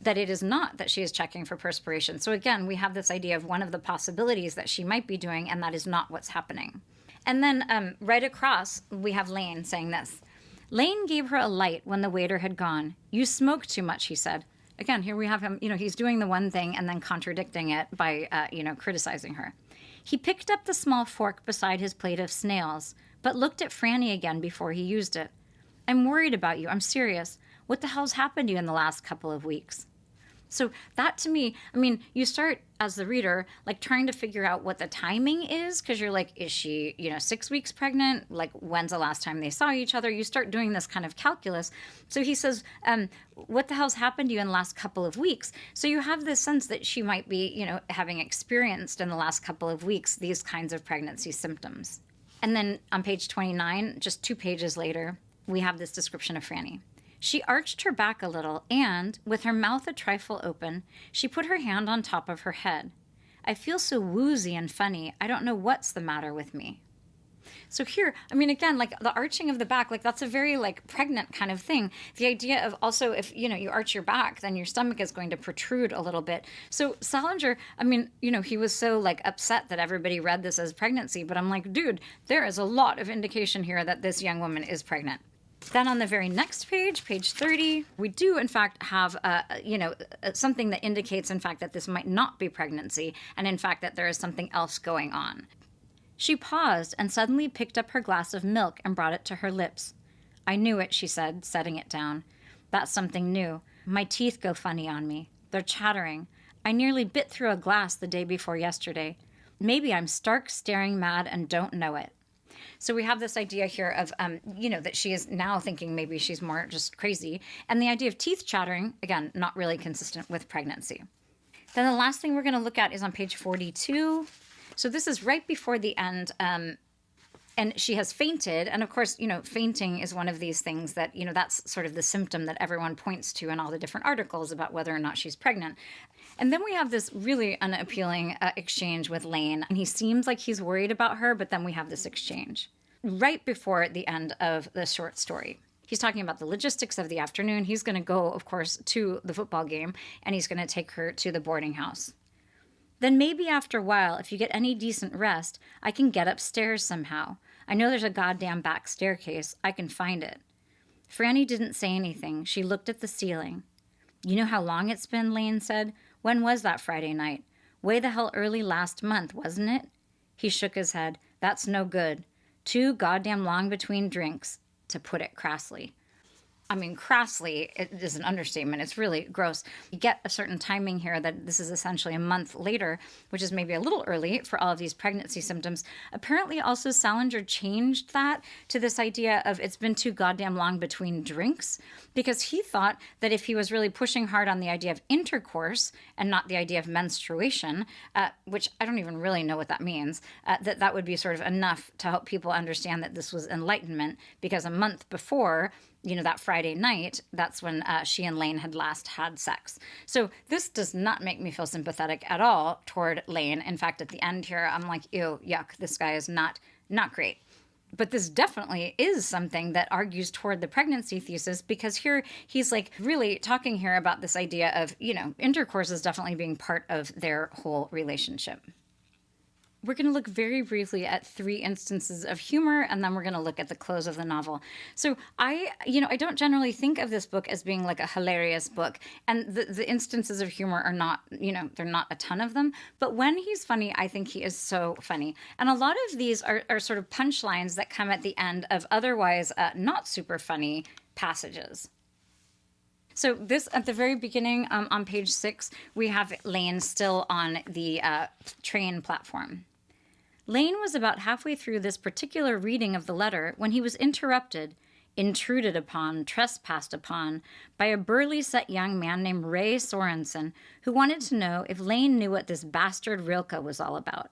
that it is not that she is checking for perspiration. So again, we have this idea of one of the possibilities that she might be doing, and that is not what's happening. And then right across, we have Lane saying this. Lane gave her a light when the waiter had gone. You smoke too much, he said. Again, here we have him, he's doing the one thing and then contradicting it by, criticizing her. He picked up the small fork beside his plate of snails, but looked at Franny again before he used it. I'm worried about you. I'm serious. What the hell's happened to you in the last couple of weeks? So that to me, you start as the reader, like trying to figure out what the timing is, because you're like, is she, 6 weeks pregnant? Like, when's the last time they saw each other? You start doing this kind of calculus. So he says, what the hell's happened to you in the last couple of weeks? So you have this sense that she might be, having experienced in the last couple of weeks these kinds of pregnancy symptoms. And then on page 29, just 2 pages later, we have this description of Franny. She arched her back a little and, with her mouth a trifle open, she put her hand on top of her head. I feel so woozy and funny. I don't know what's the matter with me. So here, again, like the arching of the back, like that's a very like pregnant kind of thing. The idea of also if, you arch your back, then your stomach is going to protrude a little bit. So Salinger, he was so like upset that everybody read this as pregnancy, but I'm like, dude, there is a lot of indication here that this young woman is pregnant. Then on the very next page, page 30, we do, in fact, have, something that indicates, in fact, that this might not be pregnancy, and, in fact, that there is something else going on. She paused and suddenly picked up her glass of milk and brought it to her lips. I knew it, she said, setting it down. That's something new. My teeth go funny on me. They're chattering. I nearly bit through a glass the day before yesterday. Maybe I'm stark, staring mad and don't know it. So we have this idea here of, that she is now thinking maybe she's more just crazy. And the idea of teeth chattering, again, not really consistent with pregnancy. Then the last thing we're going to look at is on page 42. So this is right before the end. And she has fainted. And of course, fainting is one of these things that, that's sort of the symptom that everyone points to in all the different articles about whether or not she's pregnant. And then we have this really unappealing exchange with Lane. And he seems like he's worried about her, but then we have this exchange right before the end of the short story. He's talking about the logistics of the afternoon. He's going to go, of course, to the football game, and he's going to take her to the boarding house. Then maybe after a while, if you get any decent rest, I can get upstairs somehow. I know there's a goddamn back staircase. I can find it. Franny didn't say anything. She looked at the ceiling. You know how long it's been, Lane said. When was that Friday night? Way the hell early last month, wasn't it? He shook his head. That's no good. Too goddamn long between drinks, to put it crassly. Crassly, it is an understatement. It's really gross. You get a certain timing here that this is essentially a month later, which is maybe a little early for all of these pregnancy symptoms. Apparently also Salinger changed that to this idea of it's been too goddamn long between drinks, because he thought that if he was really pushing hard on the idea of intercourse and not the idea of menstruation, which I don't even really know what that means, that would be sort of enough to help people understand that this was enlightenment, because a month before, that Friday night, that's when she and Lane had last had sex. So this does not make me feel sympathetic at all toward Lane. In fact, at the end here, I'm like, ew, yuck, this guy is not great. But this definitely is something that argues toward the pregnancy thesis, because here he's like really talking here about this idea of, intercourse is definitely being part of their whole relationship. We're going to look very briefly at 3 instances of humor, and then we're going to look at the close of the novel. So I don't generally think of this book as being like a hilarious book, and the instances of humor are not, they're not a ton of them. But when he's funny, I think he is so funny. And a lot of these are sort of punchlines that come at the end of otherwise not super funny passages. So this, at the very beginning, on page 6, we have Lane still on the train platform. Lane was about halfway through this particular reading of the letter when he was interrupted, intruded upon, trespassed upon, by a burly set young man named Ray Sorensen, who wanted to know if Lane knew what this bastard Rilke was all about.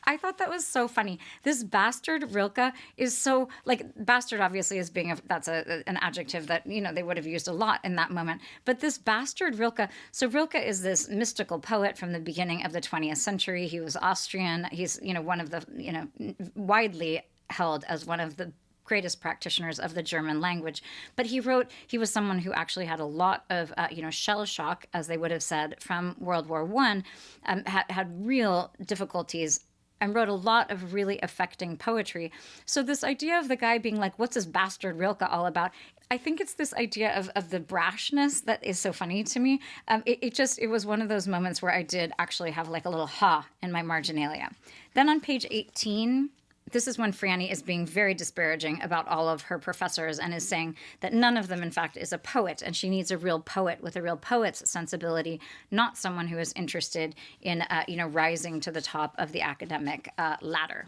I thought that was so funny. This bastard Rilke is so, bastard obviously is being, that's an adjective that, they would have used a lot in that moment. But this bastard Rilke, so Rilke is this mystical poet from the beginning of the 20th century. He was Austrian. He's, one of the, widely held as one of the greatest practitioners of the German language. But he was someone who actually had a lot of, shell shock, as they would have said, from World War I, had real difficulties and wrote a lot of really affecting poetry. So this idea of the guy being like, what's this bastard Rilke all about? I think it's this idea of the brashness that is so funny to me. It was one of those moments where I did actually have like a little ha in my marginalia. Then on page 18, this is when Franny is being very disparaging about all of her professors and is saying that none of them, in fact, is a poet, and she needs a real poet with a real poet's sensibility, not someone who is interested in, rising to the top of the academic ladder.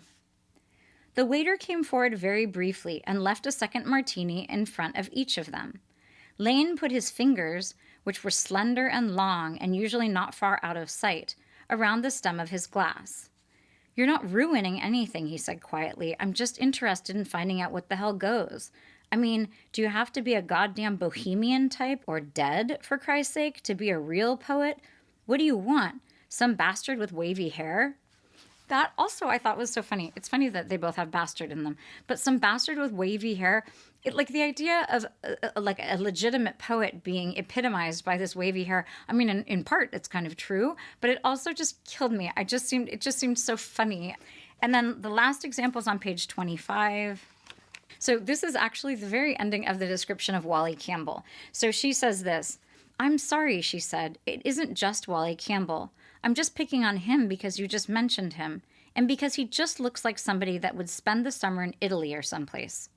The waiter came forward very briefly and left a second martini in front of each of them. Lane put his fingers, which were slender and long and usually not far out of sight, around the stem of his glass. "You're not ruining anything," he said quietly. "I'm just interested in finding out what the hell goes. I mean, do you have to be a goddamn bohemian type or dead, for Christ's sake, to be a real poet? What do you want? Some bastard with wavy hair?" That also I thought was so funny. It's funny that they both have bastard in them. But some bastard with wavy hair, the idea of a legitimate poet being epitomized by this wavy hair. I mean, in part, it's kind of true, but it also just killed me. It just seemed so funny. And then the last example is on page 25. So this is actually the very ending of the description of Wally Campbell. So she says this: "I'm sorry," she said. "It isn't just Wally Campbell. I'm just picking on him because you just mentioned him, and because he just looks like somebody that would spend the summer in Italy or someplace.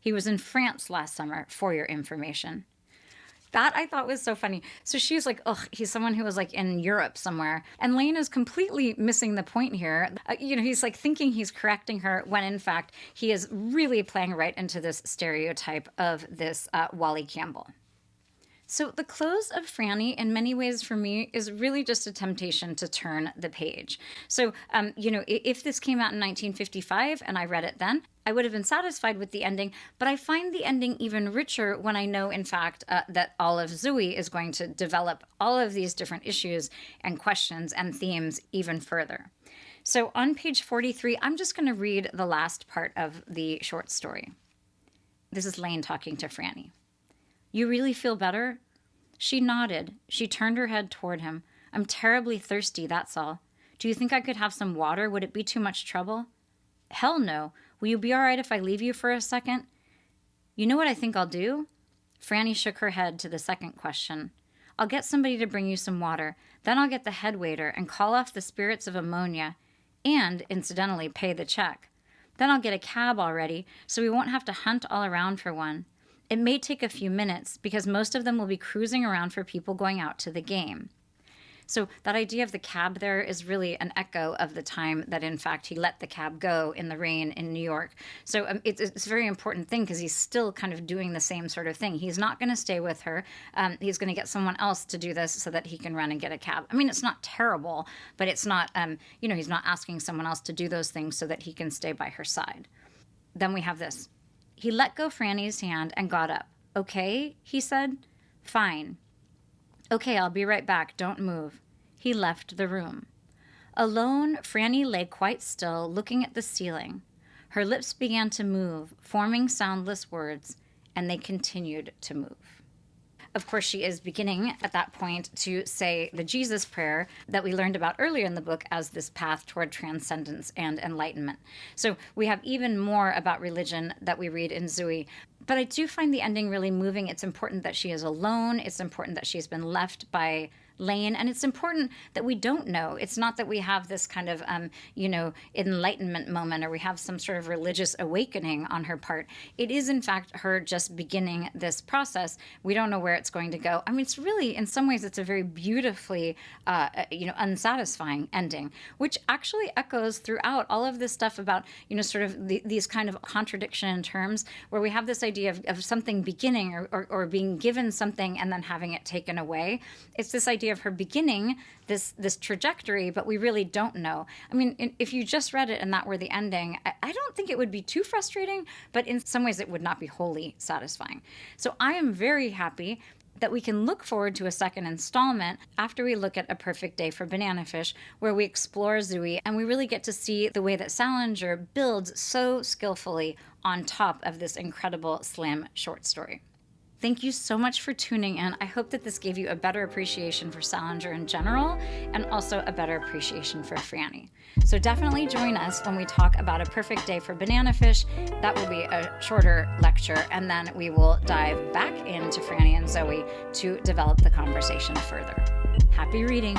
He was in France last summer, for your information." That I thought was so funny. So she's like, ugh, he's someone who was like in Europe somewhere. And Lane is completely missing the point here. He's like thinking he's correcting her when in fact he is really playing right into this stereotype of this Wally Campbell. So the close of Franny, in many ways for me, is really just a temptation to turn the page. So, if this came out in 1955 and I read it then, I would have been satisfied with the ending, but I find the ending even richer when I know, in fact, that Olive Zooey is going to develop all of these different issues and questions and themes even further. So on page 43, I'm just going to read the last part of the short story. This is Lane talking to Franny. "You really feel better?" She nodded. She turned her head toward him. "I'm terribly thirsty, that's all. Do you think I could have some water? Would it be too much trouble?" "Hell no. Will you be all right if I leave you for a second?" "You know what I think I'll do?" Franny shook her head to the second question. "I'll get somebody to bring you some water. Then I'll get the head waiter and call off the spirits of ammonia and, incidentally, pay the check. Then I'll get a cab already so we won't have to hunt all around for one. It may take a few minutes because most of them will be cruising around for people going out to the game." So that idea of the cab there is really an echo of the time that, in fact, he let the cab go in the rain in New York. So it's a very important thing because he's still kind of doing the same sort of thing. He's not going to stay with her. He's going to get someone else to do this so that he can run and get a cab. I mean, it's not terrible, but it's not, he's not asking someone else to do those things so that he can stay by her side. Then we have this. He let go Franny's hand and got up. "Okay," he said. "Fine." "Okay, I'll be right back. Don't move." He left the room. Alone, Franny lay quite still, looking at the ceiling. Her lips began to move, forming soundless words, and they continued to move. Of course, she is beginning at that point to say the Jesus prayer that we learned about earlier in the book as this path toward transcendence and enlightenment. So we have even more about religion that we read in Zooey. But I do find the ending really moving. It's important that she is alone. It's important that she's been left by Lane, and it's important that we don't know. It's not that we have this kind of, enlightenment moment, or we have some sort of religious awakening on her part. It is, in fact, her just beginning this process. We don't know where it's going to go. I mean, it's really, in some ways, it's a very beautifully, unsatisfying ending, which actually echoes throughout all of this stuff about, these kind of contradiction in terms, where we have this idea of something beginning or being given something and then having it taken away. It's this idea of her beginning this trajectory, but we really don't know. I mean, if you just read it and that were the ending, I don't think it would be too frustrating, but in some ways it would not be wholly satisfying. So I am very happy that we can look forward to a second installment after we look at A Perfect Day for Bananafish, where we explore Zooey and we really get to see the way that Salinger builds so skillfully on top of this incredible slam short story. Thank you so much for tuning in. I hope that this gave you a better appreciation for Salinger in general, and also a better appreciation for Franny. So definitely join us when we talk about A Perfect Day for Bananafish. That will be a shorter lecture, and then we will dive back into Franny and Zooey to develop the conversation further. Happy reading.